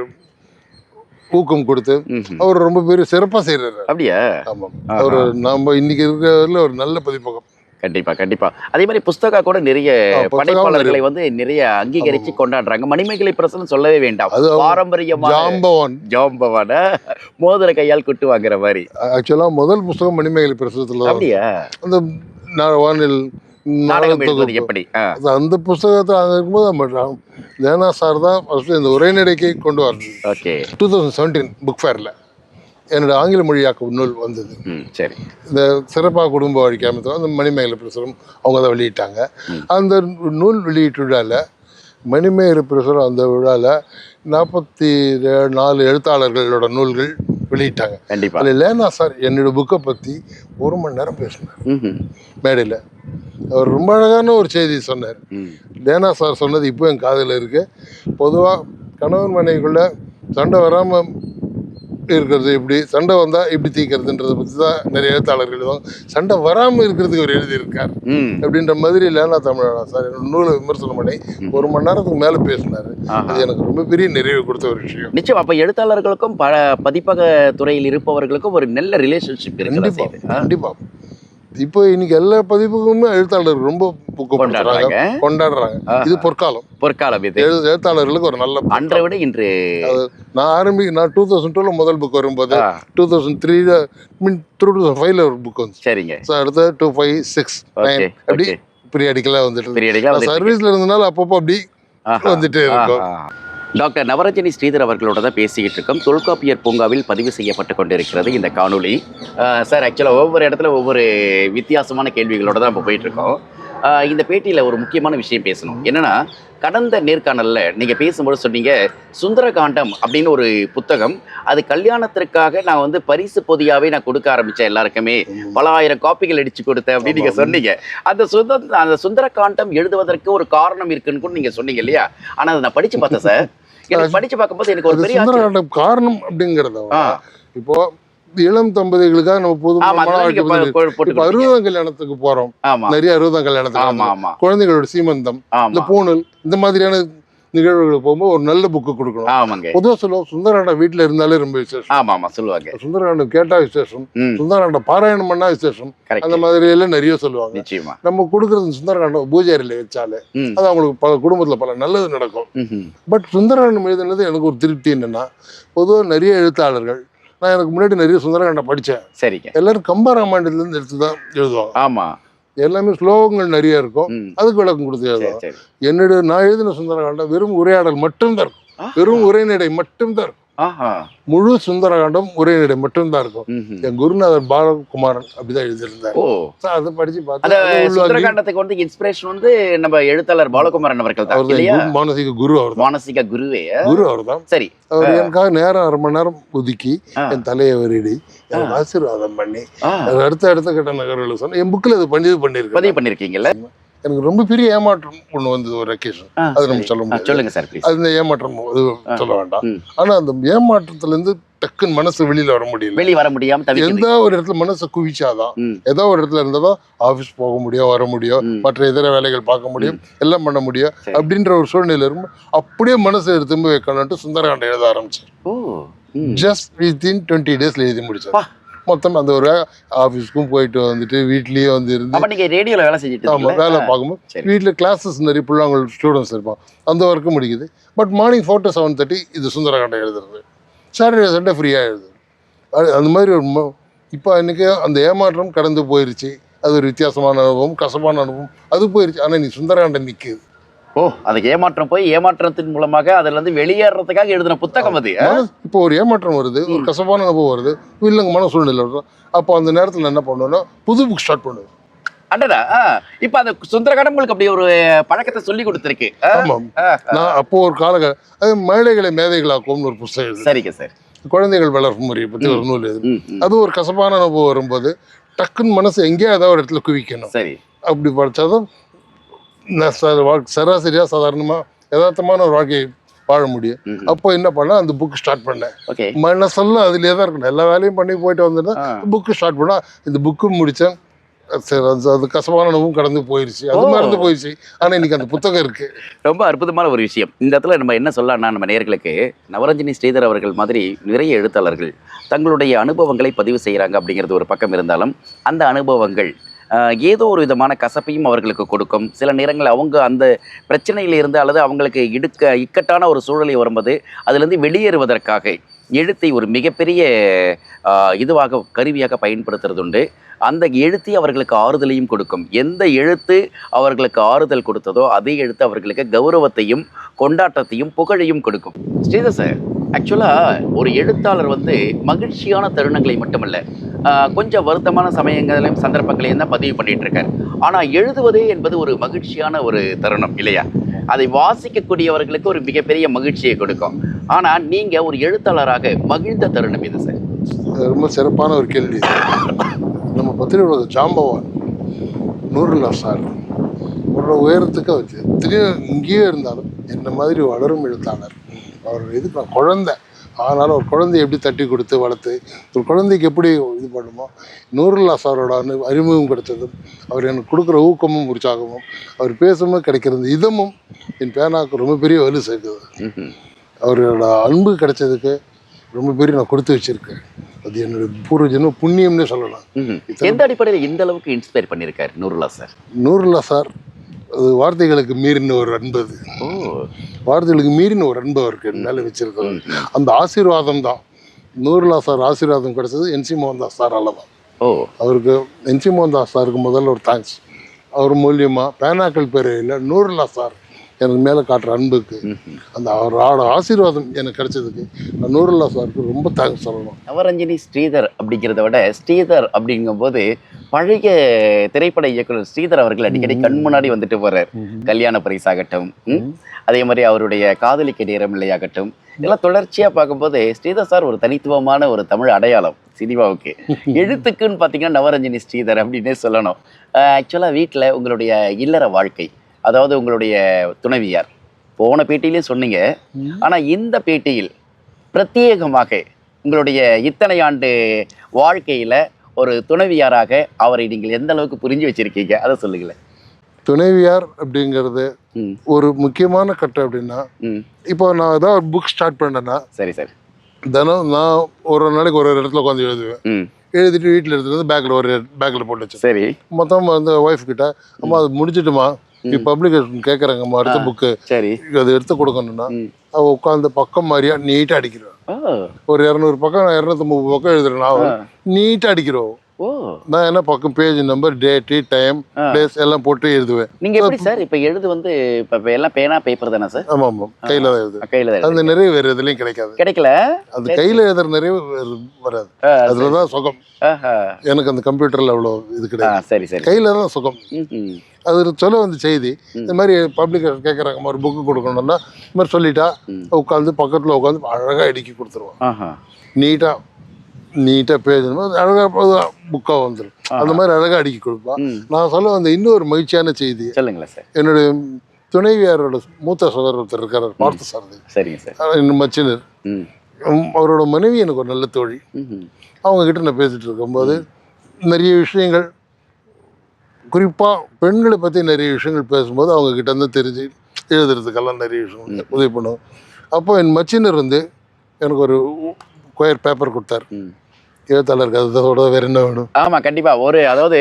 ஊக்கம் கொடுத்து அவர் ரொம்ப பெரிய சிறப்பா செய்யறாரு. அப்படியா? ஆமா. அவர் நாம இன்னைக்கு இருக்கிறதுல ஒரு நல்ல பதிப்பகம். கண்டிப்பா கண்டிப்பா. அதே மாதிரி புஸ்தகா கூட நிறைய படைப்பாளர்களை வந்து நிறைய அங்கீகரிச்சு கொண்டாடுறாங்க. மணிமேகலை பிரசுரம் சொல்லவே வேண்டாம், பாரம்பரியமான ஜாம்பவான மோதிர கையால் குட்டு வாங்குற மாதிரி. ஆக்சுவலா முதல் புஸ்தகம் மணிமேகலை பிரசுரத்துல. அப்படியா? அந்த வானில் எப்படி அந்த புஸ்தகத்தை அங்க இருக்கும்போது லேனா சார் தான் இந்த உரைநடைக்கை கொண்டு வரது. 2017 புக் ஃபேர்ல என்னோட ஆங்கில மொழியாக்க நூல் வந்தது. சரி. இந்த சிறப்பாக குடும்ப வாழ்க்கை அமைத்து அந்த மணிமேகலை பிரசுரம் அவங்க தான் வெளியிட்டாங்க. அந்த நூல் வெளியீட்டு விழாவில் மணிமேகலை பிரசுரம் அந்த விழாவில் 44 எழுத்தாளர்களோட நூல்கள் வெளியிட்டாங்க. அதில் லேனா சார் என்னோட புக்கை பற்றி 1 மணி நேரம் பேசினார் மேடையில். அவர் ரொம்ப அழகான ஒரு செய்தி சொன்னார். லேனா சார் சொன்னது இப்போ என் காதில் இருக்கு. பொதுவாக கணவன் மனைவிக்குள்ள சண்டை வராமல் இருக்கிறது எப்படி, சண்டை வந்தால் எப்படி தீக்கிறதுன்றதை பற்றி தான் நிறைய எழுத்தாளர்கள் எழுதுவாங்க. சண்டை வராமல் இருக்கிறதுக்கு அவர் எழுதியிருக்கார் அப்படின்ற மாதிரி லேனா தமிழனா சார் என்னோட நூலை விமர்சனம் பண்ணி 1 மணி நேரத்துக்கு மேலே பேசினார். அது எனக்கு ரொம்ப பெரிய நிறைவு கொடுத்த ஒரு விஷயம். நிச்சயம். அப்போ எழுத்தாளர்களுக்கும் பதிப்பக துறையில் இருப்பவர்களுக்கும் ஒரு நல்ல ரிலேஷன்ஷிப் இருக்கு. கண்டிப்பாக. இப்போ இன்னைக்கு எல்லா பதிப்புக்குமே எழுத்தாளர் ரொம்ப ஊக்கப்படுத்துறாங்க, கொண்டாடுறாங்க. இது பொற்காலம் இது எழுத்தாளர்களுக்கு ஒரு நல்ல அன்றை விட இன்று. நான் 2002 முதல் புக் வரும்போது 2003 2005 ஒரு புக் வந்து. சரிங்க. அடுத்த 25, 6, 9 அப்படி பீரியாடிக்கலா வந்துட்டு சர்வீஸ்ல இருந்தனால அப்பப்போ அப்படி வந்துட்டு இருக்கும். டாக்டர் நவரஞ்சனி ஸ்ரீதர் அவர்களோட தான் பேசிக்கிட்டு இருக்கோம். தொல்காப்பியர் பூங்காவில் பதிவு செய்யப்பட்டு கொண்டிருக்கிறது இந்த காணொளி. சார், ஆக்சுவலாக ஒவ்வொரு இடத்துல ஒவ்வொரு வித்தியாசமான கேள்விகளோட தான் இப்போ போயிட்டுருக்கோம். இந்த பேட்டியில் ஒரு முக்கியமான விஷயம் பேசணும். என்னென்னா, கடந்த நேர்காணலில் நீங்கள் பேசும்போது சொன்னீங்க, சுந்தரகாண்டம் அப்படின்னு ஒரு புத்தகம், அது கல்யாணத்திற்காக நான் வந்து பரிசு பொதியாகவே நான் கொடுக்க ஆரம்பித்தேன், எல்லாருக்குமே பல ஆயிரம் காப்பிகள் அடித்து கொடுத்தேன் அப்படின்னு நீங்கள் சொன்னீங்க. அந்த சுந்தரகாண்டம் எழுதுவதற்கு ஒரு காரணம் இருக்குன்னு கூட நீங்கள் சொன்னீங்க இல்லையா? ஆனால் அதை நான் படித்து பார்த்தேன் சார். எனக்கு படித்து பார்க்கும்போது எனக்கு ஒரு பெரிய சுந்தரகாண்டம் காரணம் அப்படிங்கிறத இப்போ இளம் தம்பதிகளுக்காக நம்ம பொதுவாக 60ஆம் கல்யாணத்துக்கு போறோம், நிறைய 60ஆம் கல்யாணத்துக்கு குழந்தைகளோட சீமந்தம், இந்த பூணல், இந்த மாதிரியான நிகழ்வுகளுக்கு போகும்போது ஒரு நல்ல புக்கு கொடுக்கணும். பொதுவாக சொல்லுவோம் சுந்தரகாண்டம் வீட்டுல இருந்தாலே ரொம்ப விசேஷம் சொல்லுவாங்க, சுந்தரகாண்டம் கேட்டா விசேஷம், சுந்தரகாண்டம் பாராயணம் பண்ணா விசேஷம், அந்த மாதிரி எல்லாம் நிறைய சொல்லுவாங்க. நம்ம கொடுக்கறது சுந்தரகாண்டம் பூஜாரியில வச்சாலே அது அவங்களுக்கு குடும்பத்துல பல நல்லது நடக்கும். பட் சுந்தரகாண்டம் எழுதுனது எனக்கு ஒரு திருப்தி என்னன்னா, பொதுவாக நிறைய எழுத்தாளர்கள், நான் எனக்கு முன்னாடி நிறைய சுந்தரகாண்டம் படித்தேன். சரிங்க. எல்லாரும் கம்பராமாயணத்துலேருந்து எடுத்து தான் எழுதுவாங்க. ஆமாம், எல்லாமே ஸ்லோகங்கள் நிறைய இருக்கும், அதுக்கு விளக்கம் கொடுத்து எழுதுவாங்க. நான் எழுதின சுந்தரகாண்டம் வெறும் உரையாடல் மட்டும்தான் இருக்கும், வெறும் உரைநடை மட்டும்தான் இருக்கும். முழு சுந்தரகாண்டம் உரைநடை மட்டும்தான் இருக்கும். என் குருநாதர் பாலகுமாரன் அப்படிதான் எழுதியிருந்தார். அதை படிச்சு பார்த்தேன். சுந்தரகாண்டத்துக்கு வந்து இன்ஸ்பிரேஷன் வந்து நம்ம எழுத்தாளர் பாலகுமாரன் அவர்கள் தான். மானசீக குரு அவர், மானசீக குரு அவர் தான். சரி, அவர் எனக்காக நேரம் 1/2 மணி நேரம் ஒதுக்கி என் தலையை வருடி எனக்கு ஆசீர்வாதம் பண்ணி அடுத்த கட்ட நகர்வுகளை சொன்ன என் புக்கில் இது பதிவு பண்ணிருக்கீங்கல்ல. எனக்கு ரொம்ப பெரிய ஏமாற்றம் ஒண்ணு வந்தது ஒரு அக்கேஷன், அது நம்ம சொல்ல முடியாது. சொல்லுங்க சார். அது இந்த ஏமாற்றம் சொல்ல வேண்டாம். ஆனா அந்த ஏமாற்றத்துல இருந்து டக்குன்னு மனசு வெளியில வர முடியாம எந்த ஒரு இடத்துல மனசை குவிச்சாதான், ஏதோ ஒரு இடத்துல இருந்தாதான் ஆபீஸ் போக முடியும், வர முடியும், மற்ற இதர வேலைகள் பார்க்க முடியும், எல்லாம் பண்ண முடியும். அப்படின்ற ஒரு சூழ்நிலை இருக்கும். அப்படியே மனசை திரும்ப வைக்கணும்ட்டு சுந்தரகாண்டம் எழுத ஆரம்பிச்சேன். ஜஸ்ட் வித்தின் 20 டேஸ்ல எழுதி முடிச்சேன். மொத்தம் அந்த ஒரு ஆஃபீஸ்க்கும் போயிட்டு வந்துட்டு வீட்லயே வந்து இருந்து ரேடியோல வேலை செஞ்சுட்டு வேலை பார்க்கும்போது வீட்டில் கிளாஸஸ் நிறைய பிள்ளைங்க ஸ்டூடெண்ட்ஸ் இருப்பாங்க, அந்த ஒர்க்கும் முடிக்குது. பட் மார்னிங் 4 to 7:30 இது சுந்தரகாண்டம் எழுதுறது, சாட்டர்டே சண்டே ஃப்ரீயாக எழுதுறது. அந்த மாதிரி ஒரு இப்போ இன்னைக்கு அந்த ஏமாற்றம் கடந்து போயிருச்சு. அது ஒரு வித்தியாசமான அனுபவம், கசப்பான அனுபவம், அது போயிருச்சு. ஆனால் நீ சுந்தரகாண்டம் நிற்குது. அதுக்கு ஏமாற்றம் போய் ஏமாற்றத்தின் மூலமாக அதுல இருந்து வெளியேறதுக்காக எழுதின புத்தகம் அது. இப்போ ஒரு ஏமாற்றம் வருது, ஒரு கசப்பான அனுபவம் வருது, இல்லைங்க மன சூழ்நிலை வருது. அப்போ அந்த நேரத்தில் என்ன பண்ணுவேன்னா புது புக் ஸ்டார்ட் பண்ணுவேன். அடடா, இப்ப அந்த சுந்தரகாண்டம் உங்களுக்கு அப்படி ஒரு பழக்கத்தை சொல்லி கொடுத்துருக்கு. ஆமாம், நான் அப்போ ஒரு அது மேடைகளை மேதைகளாக்கும்னு ஒரு புத்தகம். சரிங்க சார். குழந்தைகள் வளர்ப்பு முறையை பற்றி ஒரு நூல் எழுது. அது ஒரு கசப்பான அனுபவம் வரும்போது டக்குன்னு மனசு எங்கேயோ ஏதாவது ஒரு இடத்துல குவிக்கணும். சரி, அப்படி படிச்சாதான் சராசரியா சாதாரணமா யதார்த்தமான ஒரு வாழ்க்கையை வாழ முடியும். அப்போ என்ன பண்ண அந்த புக் ஸ்டார்ட் பண்ணேன். மனசெல்லாம் அதுலயே தான் இருக்கணும். எல்லா வேலையும் பண்ணி போயிட்டு வந்துட்டா புக்கு ஸ்டார்ட் பண்ணா இந்த புக்கு முடிச்சேன். அது கசப்பான அனுபவம் கடந்து போயிருச்சு, அது மறந்து போயிடுச்சு. ஆனா இன்னைக்கு அந்த புத்தகம் இருக்கு. ரொம்ப அற்புதமான ஒரு விஷயம். இந்த இடத்துல நம்ம என்ன சொல்லலாம்னா, நம்ம நேயர்களுக்கு நவரஞ்சனி ஸ்ரீதர் அவர்கள் மாதிரி நிறைய எழுத்தாளர்கள் தங்களுடைய அனுபவங்களை பதிவு செய்யறாங்க அப்படிங்கிறது ஒரு பக்கம் இருந்தாலும், அந்த அனுபவங்கள் ஏதோ ஒரு விதமான கசப்பையும் அவர்களுக்கு கொடுக்கும். சில நேரங்கள் அவங்க அந்த பிரச்சனையிலிருந்து அல்லது அவங்களுக்கு இக்கட்டான ஒரு சூழலை வரும்போது அதிலிருந்து வெளியேறுவதற்காக எழுத்தை ஒரு மிகப்பெரிய இதுவாக கருவியாக பயன்படுத்துறது உண்டு. அந்த எழுத்தை அவர்களுக்கு ஆறுதலையும் கொடுக்கும். எந்த எழுத்து அவர்களுக்கு ஆறுதல் கொடுத்ததோ அதே எழுத்து அவர்களுக்கு கௌரவத்தையும் கொண்டாட்டத்தையும் புகழையும் கொடுக்கும். ஸ்ரீதர் சார், ஆக்சுவலாக ஒரு எழுத்தாளர் வந்து மகிழ்ச்சியான தருணங்களை மட்டுமல்ல, கொஞ்சம் வருத்தமான சமயங்களையும் சந்தர்ப்பங்களையும் தான் பதிவு பண்ணிட்டு இருக்காரு. ஆனால் எழுதுவதே என்பது ஒரு மகிழ்ச்சியான ஒரு தருணம் இல்லையா? அதை வாசிக்கக்கூடியவர்களுக்கு ஒரு மிகப்பெரிய மகிழ்ச்சியை கொடுக்கும். ஆனால் நீங்கள் ஒரு எழுத்தாளராக மகிழ்ந்த தருணம் இது சார்? ரொம்ப சிறப்பான ஒரு கேள்வி. நம்ம பத்திரிகை ஜாம்பவான் நூருல்லா சார் ஒரு உயரத்துக்கு வச்சு திடீர்னு இங்கேயே இருந்தாலும் என்ன மாதிரி வளரும் எழுத்தாளர். அவர் இதுக்கு நான் குழந்தை, ஆனாலும் ஒரு குழந்தையை எப்படி தட்டி கொடுத்து வளர்த்து ஒரு குழந்தைக்கு எப்படி இது பண்ணுமோ, நூருல்லா சாரோட அறிமுகம் கிடைச்சதும் அவர் எனக்கு கொடுக்குற ஊக்கமும் உற்சாகமும் அவர் பேசும்போது கிடைக்கிறது இதமும் என் பேனாவுக்கு ரொம்ப பெரிய வலு சேர்க்குது. அவரோட அன்பு கிடைச்சதுக்கு ரொம்ப பெரிய நான் கொடுத்து வச்சிருக்கேன். அது என்னோட பூர்வ ஜென்ம புண்ணியம்னே சொல்லலாம். எந்த அடிப்படையில் இந்த அளவுக்கு இன்ஸ்பயர் பண்ணியிருக்காரு நூருல்லா சார்? நூருல்லா சார் அது வார்த்தைகளுக்கு மீறின ஒரு அன்பு. அது வார்த்தைகளுக்கு மீறின ஒரு அன்பு அவருக்கு மேலே வச்சிருக்கிறது. அந்த ஆசீர்வாதம் தான். நூருல்லா சார் ஆசீர்வாதம் கிடைச்சது என்சி மோகன்தாஸ் சாரால தான். அவருக்கு என்சி மோகன்தாஸ் சாருக்கு முதல்ல ஒரு தேங்க்ஸ். அவர் மூலியமாக பேனாக்கள் பேரையில் நூருல்லா சார் எனக்கு மேலே காட்டுற அன்புக்கு, அந்த அவரோட ஆசீர்வாதம் எனக்கு கிடைச்சதுக்கு நூருல்லா சாருக்கு ரொம்ப தேங்க்ஸ் சொல்லணும். நவரஞ்சனி ஸ்ரீதர் அப்படிங்கிறத விட ஸ்ரீதர் அப்படிங்கும்போது பழைய திரைப்பட இயக்குனர் ஸ்ரீதர் அவர்கள் அடிக்கடி கண் முன்னாடி வந்துட்டு போறார். கல்யாண பரிசாகட்டும், அதே மாதிரி அவருடைய காதலிக்க நேரம் இல்லையாகட்டும், இதெல்லாம் தொடர்ச்சியா பார்க்கும்போது ஸ்ரீதர் சார் ஒரு தனித்துவமான ஒரு தமிழ் அடையாளம் சினிமாவுக்கு. எழுத்துக்குன்னு பார்த்தீங்கன்னா நவரஞ்சனி ஸ்ரீதர் அப்படின்னே சொல்லணும். ஆக்சுவலாக வீட்டில் உங்களுடைய இல்லற வாழ்க்கை, அதாவது உங்களுடைய துணைவியார் போன பேட்டியிலே சொன்னீங்க, ஆனால் இந்த பேட்டியில் பிரத்யேகமாக உங்களுடைய இத்தனை ஆண்டு வாழ்க்கையில் ஒரு துணைவியாராக அவரை நீங்கள் எந்த அளவுக்கு புரிஞ்சு வச்சிருக்கீங்க, அதை சொல்லுங்களேன். துணைவியார் அப்படிங்கிறது ஒரு முக்கியமான கட்டம். அப்படின்னா இப்போ நான் ஏதாவது ஒரு புக் ஸ்டார்ட் பண்ணேன்னா, சரி சார், தினம் நான் ஒரு நாளைக்கு ஒரு இடத்துல உட்காந்து எழுதுவேன். எழுதிட்டு வீட்டில் எடுத்துட்டு வந்து பேக்கில் போட்டு வச்சு, சரி மொத்தம் வந்து ஒய்ஃப் கிட்ட, அம்மா அது முடிச்சுட்டுமா, பப்ளிகேஷன் கேட்குறாங்கம்மா அடுத்த புக்கு, சரி அது எடுத்து கொடுக்கணும்னா அவள் உட்காந்து பக்கம் மாதிரியா நீட்டாக அடிக்கிறோம். ஒரு 200 பக்கம் 250 பக்கம் எழுதுறேன், நீட்டாக அடிக்கிறோம். நான் என்ன பக்கம் page number date time days எல்லாம் போட்டு எழுதுவேன். நீங்க எப்படி சார் இப்ப எழுது வந்து இப்ப எல்லாம் பேனா பேப்பர் தானே சார்? ஆமா ஆமா, கையில தான் எழுது. கையில தான். அந்த நிறைவு வேற எதுலயும் கிடைக்கல. அது கையில எழுதுற நிறைவு வராது. அதுலதான் சுகம். எனக்கு அந்த கம்ப்யூட்டர்ல அவ்வளவு இது கிடையாது. சரி சரி, கையில தான் சுகம். அது சொல்ல வந்து செய்தி இந்த மாதிரி பப்ளிகேஷன் கேட்கறாங்க, ஒரு புக்கு கொடுக்கணும்னா இந்த மாதிரி சொல்லிட்டா உட்காந்து பக்கத்துல உட்காந்து அழகா அடுக்கி கொடுத்துருவான். நீட்டாக பேஜ் அழகாக புக்காக வந்துடும். அந்த மாதிரி அழகாக அடுக்கி கொடுப்பான். நான் சொல்ல வந்த இன்னொரு மகிழ்ச்சியான செய்தி சொல்லுங்களேன் சார். என்னுடைய துணைவியாரோட மூத்த சகோதரர் ஒருத்தர் இருக்கார், பார்த்த சாரதி. சரிங்க சார். என் மச்சினர், அவரோட மனைவி எனக்கு ஒரு நல்ல தோழி. அவங்க கிட்ட நான் பேசிட்டு இருக்கும்போது நிறைய விஷயங்கள், குறிப்பாக பெண்களை பற்றி நிறைய விஷயங்கள் பேசும்போது அவங்க கிட்ட இருந்து தெரிஞ்சு எழுதுறதுக்கெல்லாம் நிறைய விஷயங்கள் உதவி பண்ணுவோம். அப்போ என் மச்சினர் வந்து எனக்கு ஒரு ஸ்கொயர் பேப்பர் கொடுத்தார். எழுத்தாளருக்கு அதோட வேற என்ன வேணும்? ஆமா கண்டிப்பா. ஒரு அதாவது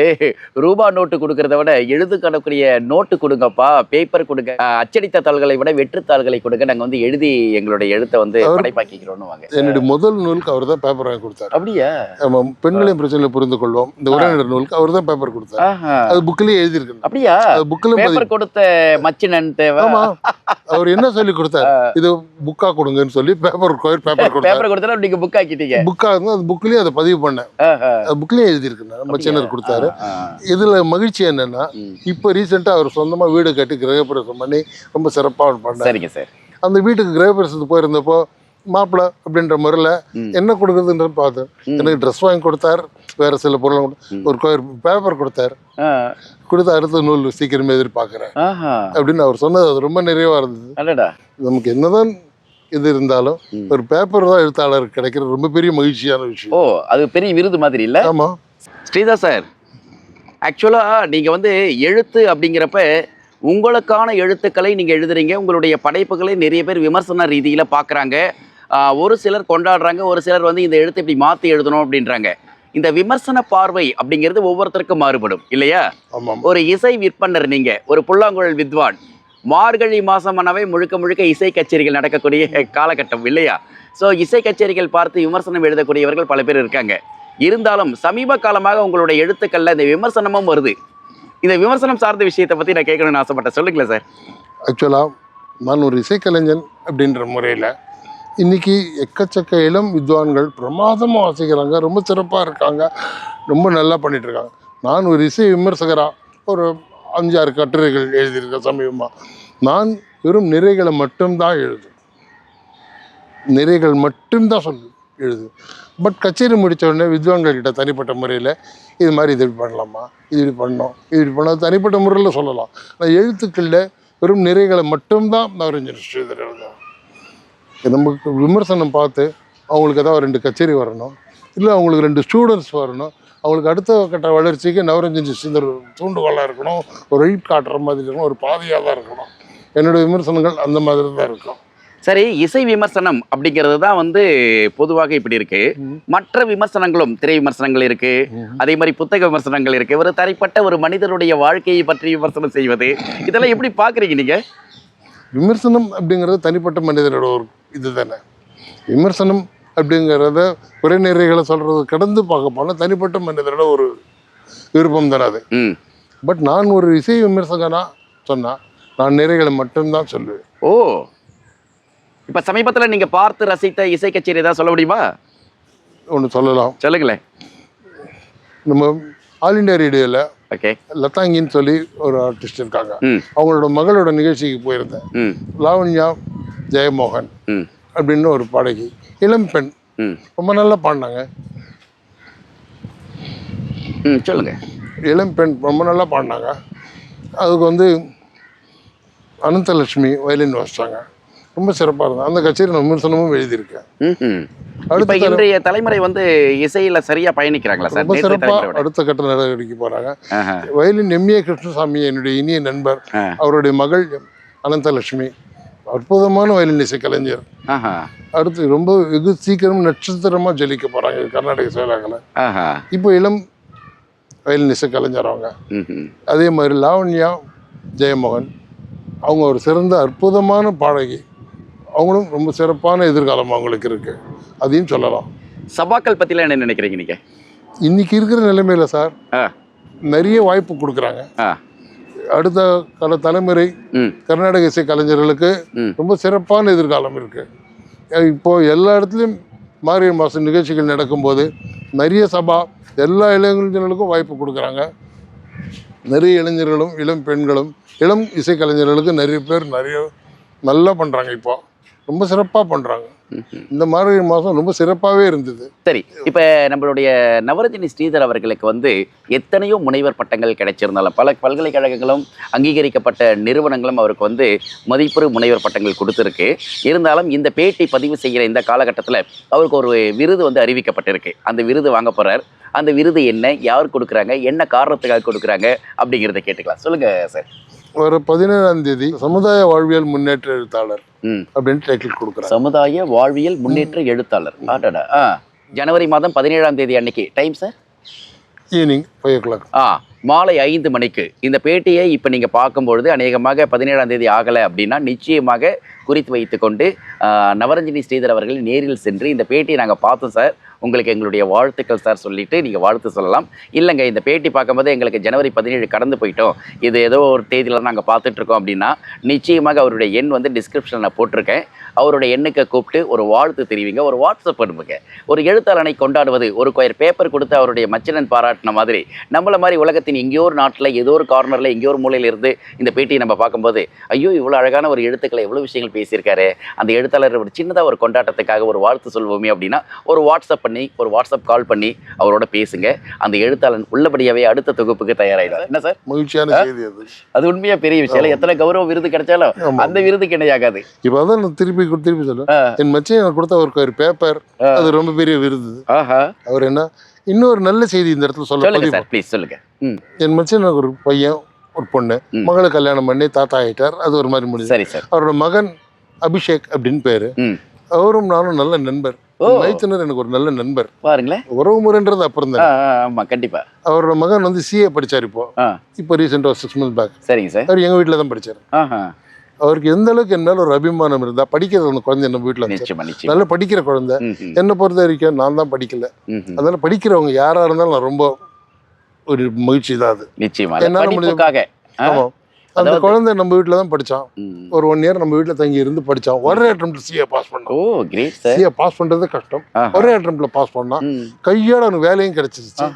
ரூபா நோட்டு கொடுக்கறத விட எழுது கடக்கூடிய நோட்டு கொடுங்கப்பா, பேப்பர் கொடுங்க, அச்சடித்த தாள்களை விட வெற்றுத்தாள்களை கொடுங்க, நாங்க வந்து எழுதி எங்களுடைய எழுத்தை வந்து படைப்பாக்கிக்கிறோம்னு வாங்க. என்னுடைய முதல் நூலுக்கு அவர் தான் பேப்பர் வாங்கி கொடுத்தார். அப்படியா? ஆமா, பெண்களின் பிரச்சனை புரிந்து கொள்வோம் இந்த உரையாடல் நூலுக்கு அவர் தான் பேப்பர் கொடுத்தார். அது புக்லயே எழுதியிருக்கு. அப்படியா? புக்ல பேப்பர் கொடுத்த மச்சினன் தேவை. ஆமா, அவர் என்ன சொல்லி கொடுத்தார், இது புக்கா கொடுங்கன்னு சொல்லி பேப்பர் கொடுத்தா நீங்க புக் ஆக்கிட்டீங்க. புக்கா இருந்தா அது புக்லயே அதை பதிவு பண்ணேன். புக்லயே எழுதியிருக்கு, மச்சினர் கொடுத்தாரு. இதுல மகிழ்ச்சி என்னன்னா, இப்ப ரீசெண்டா அவர் சொந்தமா வீடு கட்டி கிரகப்பிரவேசம் பண்ணி ரொம்ப சிறப்பா பண்ணார். சரிங்க சார். அந்த வீட்டுக்கு கிரகப்பிரவேசத்துக்கு போயிருந்தப்போ மாப்பிள்ளை அப்படின்ற முறையில என்ன கொடுக்குறதுன்ற பார்த்தேன். எனக்கு ட்ரெஸ் வாங்கி கொடுத்தார், வேற சில பொருள், ஒரு பேப்பர் கொடுத்தார். கொடுத்து அடுத்த நூல் சீக்கிரமே எதிர்பார்க்கிறேன் அப்படின்னு அவர் சொன்னது அது ரொம்ப நிறைவா இருந்தது. நமக்கு என்னதான் இது இருந்தாலும் ஒரு பேப்பர் தான் எழுத்தாளருக்கு கிடைக்கிற ரொம்ப பெரிய மகிழ்ச்சியான விஷயம். ஓ, அது பெரிய விருது மாதிரி இல்ல? ஆமா ஸ்ரீதர் சார், ஆக்சுவலா நீங்க வந்து எழுத்து அப்படிங்கிறப்ப உங்களுக்கான எழுத்துக்களை நீங்க எழுதுறீங்க. உங்களுடைய படைப்புகளை நிறைய பேர் விமர்சன ரீதியில பாக்குறாங்க. ஒரு சிலர் கொண்டாடுறாங்க, ஒரு சிலர் வந்து இந்த எழுத்து இப்படி மாத்தி எழுதணும் அப்படின்றாங்க. இந்த விமர்சன பார்வை அப்படிங்கிறது ஒவ்வொருத்தருக்கும் மாறுபடும் இல்லையா? ஒரு இசை விற்பனர் நீங்க, ஒரு புல்லாங்குழல் வித்வான், மார்கழி மாசமானவே முழுக்க முழுக்க இசை கச்சேரிகள் நடக்கக்கூடிய காலகட்டம் இல்லையா? ஸோ இசை கச்சேரிகள் பார்த்து விமர்சனம் எழுதக்கூடியவர்கள் பல பேர் இருக்காங்க. இருந்தாலும் சமீப காலமாக உங்களுடைய எழுத்துக்கள்ல இந்த விமர்சனமும் வருது. இந்த விமர்சனம் சார்ந்த விஷயத்தை பத்தி நான் கேட்கணும்னு ஆசைப்பட்டேன், சொல்லுங்களேன் சார். ஆக்சுவலாக நான் ஒரு இசைக்கலைஞன் அப்படின்ற முறையில் இன்னைக்கு எக்கச்சக்க இளம் வித்வான்கள் பிரமாதமாக வாசிக்கிறாங்க, ரொம்ப சிறப்பாக இருக்காங்க, ரொம்ப நல்லா பண்ணிட்டு இருக்காங்க. நான் ஒரு இசை விமர்சகராக ஒரு 5-6 கட்டுரைகள் எழுதியிருக்கேன் சமீபமாக. நான் வெறும் நிறைகளை மட்டும்தான் நிறைகள் மட்டும்தான் எழுது. பட் கச்சேரி முடித்த உடனே வித்வான்கள்கிட்ட தனிப்பட்ட முறையில் இது மாதிரி இது இப்படி பண்ணலாமா, இது இப்படி பண்ணோம், இது இப்படி பண்ணலாம், தனிப்பட்ட முறையில் சொல்லலாம். நான் எழுத்துக்களில் வெறும் நிறைகளை மட்டும்தான் நவரஞ்சன் ஸ்ரீதர் எழுதுவேன். நமக்கு விமர்சனம் பார்த்து அவங்களுக்கு ஏதாவது 2 கச்சேரி வரணும், இல்லை அவங்களுக்கு 2 ஸ்டூடெண்ட்ஸ் வரணும், அவங்களுக்கு அடுத்த கட்ட வளர்ச்சிக்கு நவரஞ்சன் ஸ்ரீதர் தூண்டுகோலாக இருக்கணும், ஒரு வழி காட்டுற மாதிரி இருக்கணும், ஒரு பாதையாக தான் இருக்கணும். என்னுடைய விமர்சனங்கள் அந்த மாதிரி தான் இருக்கும். சரி, இசை விமர்சனம் அப்படிங்கிறது தான் வந்து பொதுவாக இப்படி இருக்கு. மற்ற விமர்சனங்களும் திரை விமர்சனங்கள் இருக்கு, அதே மாதிரி புத்தக விமர்சனங்கள் இருக்கு. ஒரு தனிப்பட்ட ஒரு மனிதனுடைய வாழ்க்கையை பற்றி விமர்சனம் செய்வது, இதெல்லாம் எப்படி பாக்குறீங்க நீங்க? விமர்சனம் அப்படிங்கிறது தனிப்பட்ட மனிதனோட ஒரு இது தானே. விமர்சனம் அப்படிங்கிறத குறைநிறைகளை சொல்றது கடந்து பார்க்க போனால் தனிப்பட்ட மனிதனோட ஒரு விருப்பம் தானே அது. பட் நான் ஒரு இசை விமர்சகனா சொன்னா நான் நிறைகளை மட்டும்தான் சொல்லுவேன். ஓ, இப்ப சமீபத்துல நீங்க பார்த்து ரசித்த இசை கச்சேரி ஏதாவது சொல்ல முடியுமா? ஒன்று சொல்லலாம். சொல்லுங்களேன். நம்ம ஆல் இண்டியா ரேடியோவில் ஓகே, லதாங்கின்னு சொல்லி ஒரு ஆர்டிஸ்ட் இருக்காங்க. அவங்களோட மகளோட நிகழ்ச்சிக்கு போயிருந்தேன். லாவண்யா ஜெயமோகன் அப்படின்னு ஒரு பாடகி, இளம் பெண், ரொம்ப நல்லா பாடினாங்க. சொல்லுங்க. இளம் பெண் ரொம்ப நல்லா பாடினாங்க. அதுக்கு வந்து அனந்தலட்சுமி வயலின் வாசிச்சாங்க. ரொம்ப சிறப்பாக இருந்தது. அந்த கச்சேரி நான் விமர்சனமும் எழுதியிருக்கேன். இன்றைய தலைமுறை வந்து இசையில சரியா பயணிக்கிறாங்களா சார்? ரொம்ப சிறப்பாக அடுத்த கட்ட நடவடிக்கை போறாங்க. வயலின் எம்ஏ கிருஷ்ணசாமி என்னுடைய இனிய நண்பர், அவருடைய மகள் அனந்தலட்சுமி அற்புதமான வயலின் இசை கலைஞர். அடுத்து ரொம்ப வெகு சீக்கிரம் நட்சத்திரமா ஜொலிக்க போறாங்க கர்நாடக செயலாளர்கள். இப்போ இளம் வயலின் இசை கலைஞர் அவங்க. அதே மாதிரி லாவண்யா ஜெயமோகன், அவங்க ஒரு சிறந்த அற்புதமான பாடகி. அவங்களும் ரொம்ப சிறப்பான எதிர்காலம் அவங்களுக்கு இருக்கு, அதையும் சொல்லலாம். சபாக்கள் பத்திலாம் என்ன நினைக்கிறீங்க நீங்க? இன்னைக்கு இருக்கிற நிலைமையில சார் நிறைய வாய்ப்பு கொடுக்குறாங்க. அடுத்த கால தலைமுறை கர்நாடக இசை கலைஞர்களுக்கு ரொம்ப சிறப்பான எதிர்காலம் இருக்கு. இப்போ எல்லா இடத்துலையும் மார்கழி மாதம் நிகழ்ச்சிகள் நடக்கும்போது நிறைய சபா எல்லா இளைஞர்களுக்கும் வாய்ப்பு கொடுக்குறாங்க. நிறைய இளைஞர்களும் இளம் பெண்களும் இளம் இசை கலைஞர்களுக்கு நிறைய பேர் நிறைய நல்லா பண்ணுறாங்க. இப்போ ரொம்ப சிறப்பாக பண்ணுறாங்க. இந்த மார்கழி மாதம் ரொம்ப சிறப்பாகவே இருந்தது. சரி, இப்போ நம்மளுடைய நவரஞ்சனி ஸ்ரீதர் அவர்களுக்கு வந்து எத்தனையோ முனைவர் பட்டங்கள் கிடைச்சிருந்தாலும் பல பல்கலைக்கழகங்களும் அங்கீகரிக்கப்பட்ட நிறுவனங்களும் அவருக்கு வந்து மதிப்புறு முனைவர் பட்டங்கள் கொடுத்துருக்கு. இருந்தாலும் இந்த பேட்டி பதிவு செய்கிற இந்த காலகட்டத்தில் அவருக்கு ஒரு விருது வந்து அறிவிக்கப்பட்டிருக்கு. அந்த விருது வாங்க போகிறார். அந்த விருது என்ன, யார் கொடுக்குறாங்க, என்ன காரணத்துக்காக கொடுக்குறாங்க அப்படிங்கிறத கேட்டுக்கலாம். சொல்லுங்க சார். ஒரு 17ஆம் தேதி சமுதாய வாழ்வியல் முன்னேற்ற எழுத்தாளர் அப்படின்னு டைட்டில் கொடுக்குறாங்க. சமுதாய வாழ்வியல் முன்னேற்ற எழுத்தாளர். ஜனவரி மாதம் 17ஆம் தேதி அன்னைக்கு. Time sir? Evening 5 o'clock. மாலை 5 மணிக்கு. இந்த பேட்டியை இப்போ நீங்கள் பார்க்கும்பொழுது அநேகமாக 17ஆம் தேதி ஆகலை அப்படின்னா நிச்சயமாக குறித்து வைத்து கொண்டு நவரஞ்சனி ஸ்ரீதர் அவர்கள் நேரில் சென்று இந்த பேட்டியை நாங்கள் பார்த்தோம் சார், உங்களுக்கு எங்களுடைய வாழ்த்துக்கள் சார் சொல்லிட்டு நீங்கள் வாழ்த்து சொல்லலாம். இல்லைங்க, இந்த பேட்டி பார்க்கும்போது எங்களுக்கு ஜனவரி 17 கடந்து போயிட்டோம், இது ஏதோ ஒரு தேதியில் நாங்கள் பார்த்துட்ருக்கோம் அப்படின்னா நிச்சயமாக அவருடைய எண் வந்து டிஸ்கிரிப்ஷனில் போட்டிருக்கேன். அவருடைய எண்ணுக்கு கூப்பிட்டு ஒரு வாழ்த்து தெரிவிங்க, ஒரு வாட்ஸ்அப் அனுப்புங்க. ஒரு எழுத்தாளனை கொண்டாடுவது ஒரு கொயர் பேப்பர் கொடுத்து அவருடைய மச்சனன் பாராட்டின மாதிரி நம்மள மாதிரி உலகத்தின் எங்கேயோ ஒரு நாட்டில் ஏதோ ஒரு கார்னரில் எங்கேயோ ஒரு மூலையில் இருந்து இந்த பேட்டியை நம்ம பார்க்கும்போது ஐயோ இவ்வளோ அழகான ஒரு எழுத்துக்களை எவ்வளோ விஷயங்கள் பேசியிருக்காரு, அந்த எழுத்தாளர் ஒரு சின்னதாக ஒரு கொண்டாட்டத்துக்காக ஒரு வாழ்த்து சொல்வோமே அப்படின்னா ஒரு வாட்ஸ்அப் பண்ணி ஒரு வாட்ஸ்அப் கால் பண்ணி அவரோட பேசுங்க. அந்த எழுத்தாளன் உள்ளபடியாகவே அடுத்த தொகுப்புக்கு தயாராகிடும். என்ன சார் மகிழ்ச்சியான செய்தி அது. அது உண்மையாக பெரிய விஷயம். எத்தனை கௌரவ விருது கிடைச்சாலும் அந்த விருதுக்கு இணையாகாது. இப்போ அதான் நான் திருப்பி சொல்லுவேன், என் மச்சன் எனக்கு கொடுத்த ஒரு பேப்பர் அது ரொம்ப பெரிய விருது. அவர் என்ன இன்னொரு நல்ல செய்தி இந்த இடத்துல சொல்லுங்க. என் மச்சன் எனக்கு ஒரு பையன் ஒரு பொண்ணு, மகளை கல்யாணம் பண்ணி தாத்தா ஆயிட்டார். அது ஒரு மாதிரி முடிஞ்சு. அவரோட மகன் அபிஷேக் அப்படின்னு பேரு. அவரும் நானும் நல்ல நண்பர். மைத்துனர் எனக்கு ஒரு நல்ல நண்பர். பாருங்களேன், உறவு முறைன்றது அப்புறம் தான். கண்டிப்பா. அவரோட மகன் வந்து CA படிச்சார். இப்போ ரீசெண்டா 6 months பேக். சரிங்க சார். அவர் எங்க வீட்டுல தான் படிச்சார். அவருக்கு எந்த அளவுக்கு என் மேல ஒரு அபிமானம் இருந்தா, படிக்கிற ஒரு குழந்தை நம்ம வீட்டுல நல்ல படிக்கிற குழந்தை. என்னை பொறுத்த வரைக்கும் நான் தான் படிக்கல, அதனால படிக்கிறவங்க யாரா இருந்தாலும் நான் ரொம்ப ஒரு மகிழ்ச்சி தான் அது. நிச்சயமா என்னால முடிஞ்ச. ஆமா, அந்த குழந்தை நம்ம வீட்டுல தான் படிச்சான். ஒரு 1 year நம்ம வீட்டுல தங்கி இருந்து படிச்சான். ஒரே அட்டெம்ப்ட்ல CA பாஸ் பண்ணான். CA பாஸ் பண்றது கஷ்டம், ஒரே அட்டெம்ப்ட்ல பாஸ் பண்ணான். கையோட அவனுக்கு வேலையும் கிடைச்சிருச்சு.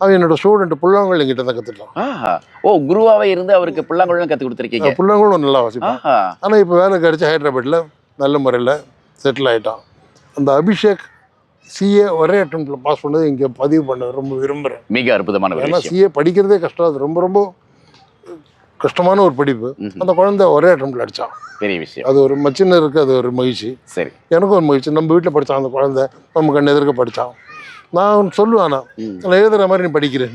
அவன் என்னோட ஸ்டூடெண்ட் புல்லாங்குழல் என்கிட்ட தான் கத்துட்டான். குருவாவே இருந்து அவருக்கு புல்லாங்குழல் கத்து கொடுத்துருக்கீங்க. புல்லாங்குழல் நல்லா வாசிப்பான். ஆனா இப்ப வேலை கிடைச்சி ஹைதராபாத்ல நல்ல முறையில செட்டில் ஆயிட்டான். அந்த அபிஷேக் CA ஒரே அட்டெம்ப்ட்ல பாஸ் பண்ணது இங்க பதிவு பண்ண ரொம்ப விரும்புறேன். மிக அற்புதமான. ஏன்னா CA படிக்கிறதே கஷ்டம், அது ரொம்ப ரொம்ப கஷ்டமான ஒரு படிப்பு. அந்த குழந்தை ஒரே அட்டெம்ப்ட்ல அடிச்சான். பெரிய விஷயம். அது ஒரு மச்சினருக்கு அது ஒரு மகிழ்ச்சி. சரி, எனக்கும் ஒரு மகிழ்ச்சி. நம்ம வீட்டில் படித்தான் அந்த குழந்தை, நம்ம கண்ணு எதிர்க்க படித்தான். நான் சொல்லுவேன் நான் எழுதுற மாதிரி நீ படிக்கிறேன்.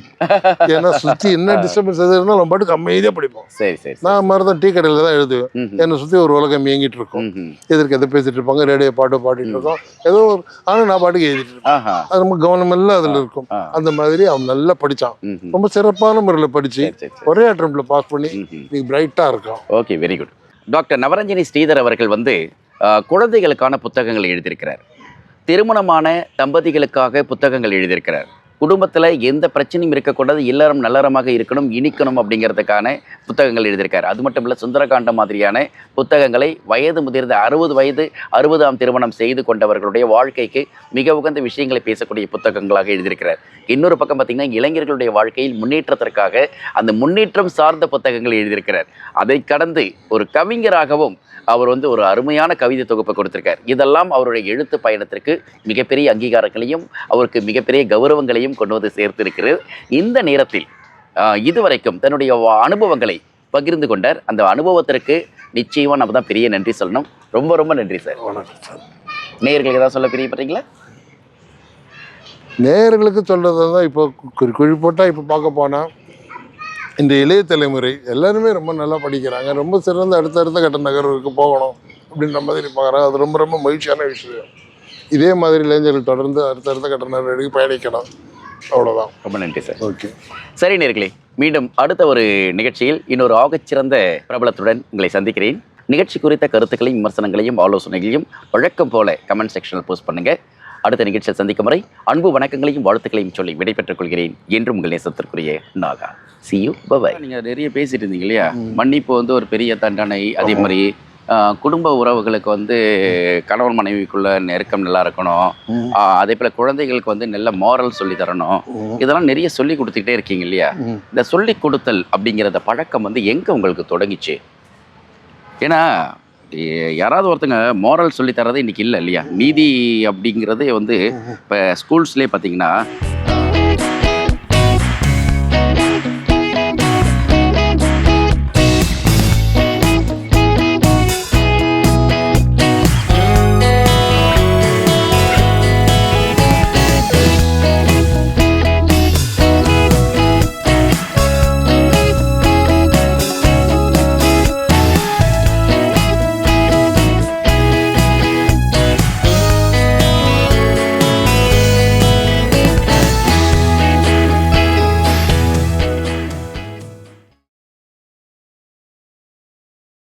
ஏன்னா சுற்றி என்ன டிஸ்டர்பன்ஸ் எது இருந்தாலும் நம்ம பாட்டுக்கு அமைதியாக படிப்போம். சரி சரி. நான் மாதிரி தான் டீ கடையில் தான் எழுதுவேன். என்னை சுற்றி ஒரு உலகம் இயங்கிட்டு இருக்கும். எதற்கு எதை பேசிட்டு இருப்பாங்க, ரேடியோ பாட்டு பாடிட்டு இருக்கோம், ஏதோ ஒரு ஆனால் நான் பாட்டுக்கு எழுதிட்டு இருப்பேன். அது ரொம்ப கவனம் எல்லாம் அதில் இருக்கும். அந்த மாதிரி அவன் நல்லா படித்தான், ரொம்ப சிறப்பான முறையில் படித்து ஒரே அட்டம்ப்ட்ல பாஸ் பண்ணி நீ பிரைட்டாக இருக்கும். Okay, very good. Doctor Navaranjani Sridhar அவர்கள் வந்து குழந்தைகளுக்கான புத்தகங்கள் எழுதியிருக்கிறார், திருமணமான தம்பதிகளுக்காக புத்தகங்கள் எழுதியிருக்கிறார், குடும்பத்தில் எந்த பிரச்சனையும் இருக்கக்கூடாது, எல்லாரும் நல்லறமாக இருக்கணும், இனிக்கணும் அப்படிங்கிறதுக்கான புத்தகங்கள் எழுதியிருக்காரு. அது மட்டும் இல்லை, சுந்தரகாண்டம் மாதிரியான புத்தகங்களை வயது முதிர்ந்த 60 வயது 60ஆம் திருமணம் செய்து கொண்டவர்களுடைய வாழ்க்கைக்கு மிக உகந்த விஷயங்களை பேசக்கூடிய புத்தகங்களாக எழுதியிருக்கிறார். இன்னொரு பக்கம் பார்த்திங்கன்னா, இளைஞர்களுடைய வாழ்க்கையில் முன்னேற்றத்திற்காக அந்த முன்னேற்றம் சார்ந்த புத்தகங்கள் எழுதியிருக்கிறார். அதை கடந்து ஒரு கவிஞராகவும் அவர் வந்து ஒரு அருமையான கவிதை தொகுப்பை கொடுத்திருக்கார். இதெல்லாம் அவருடைய எழுத்து பயணத்திற்கு மிகப்பெரிய அங்கீகாரங்களையும் அவருக்கு மிகப்பெரிய கௌரவங்களையும் கொண்டு வந்து சேர்த்திருக்கிறது. இந்த நேரத்தில் இதுவரைக்கும் தன்னுடைய அனுபவங்களை பகிர்ந்து கொண்டார். அந்த அனுபவத்திற்கு நிச்சயமாக நம்ம தான் பெரிய நன்றி சொல்லணும். ரொம்ப ரொம்ப நன்றி சார். வணக்கம் சார். நேயர்களுக்கு ஏதாவது சொல்ல பிரியப்படுறீங்களா? நேயர்களுக்கு சொல்கிறது தான், இப்போ குழி போட்டால் இப்போ பார்க்க போனால் இந்த இளைய தலைமுறை எல்லாருமே ரொம்ப நல்லா படிக்கிறாங்க, ரொம்ப சிறந்த அடுத்தடுத்த கட்ட நகர்வுக்கு போகணும் அப்படின்ற மாதிரி பார்க்குறாங்க. அது ரொம்ப ரொம்ப மகிழ்ச்சியான விஷயம். இதே மாதிரி இளைஞர்கள் தொடர்ந்து அடுத்தடுத்த கட்ட நகர்வுக்கு பயணிக்கணும். அவ்வளோதான். ரொம்ப நன்றி சார். ஓகே, சரி நேயர்களே, மீண்டும் அடுத்த ஒரு நிகழ்ச்சியில் இன்னொரு ஆகச்சிறந்த பிரபலத்துடன் உங்களை சந்திக்கிறேன். நிகழ்ச்சி குறித்த கருத்துக்களையும் விமர்சனங்களையும் ஆலோசனைகளையும் வழக்கம் போல கமெண்ட் செக்ஷனில் போஸ்ட் பண்ணுங்க. அடுத்த நிகழ்ச்சியில் சந்திக்கும் வரை அன்பு வணக்கங்களையும் வாழ்த்துக்களையும் சொல்லி விடைபெற்றுக் கொள்கிறேன். என்றும் உங்கள் நேசத்திற்குரிய நாகா. See you, bye-bye. நீங்கள் நிறைய பேசிட்டு இருந்தீங்க இல்லையா, மன்னிப்பு வந்து ஒரு பெரிய தண்டனை, அதே மாதிரி குடும்ப உறவுகளுக்கு வந்து கணவன் மனைவிக்குள்ள நெருக்கம் நல்லா இருக்கணும், அதே போல் குழந்தைகளுக்கு வந்து நல்ல மாரல் சொல்லி தரணும், இதெல்லாம் நிறைய சொல்லி கொடுத்துக்கிட்டே இருக்கீங்க இல்லையா. இந்த சொல்லி கொடுத்தல் அப்படிங்கிறத பழக்கம் வந்து எங்கே உங்களுக்கு தொடங்கிச்சு? ஏன்னா யாராவது ஒருத்தங்க மாரல் சொல்லி தரது இன்றைக்கி இல்லை இல்லையா. நீதி அப்படிங்கிறது வந்து இப்போ ஸ்கூல்ஸ்லேயே பார்த்தீங்கன்னா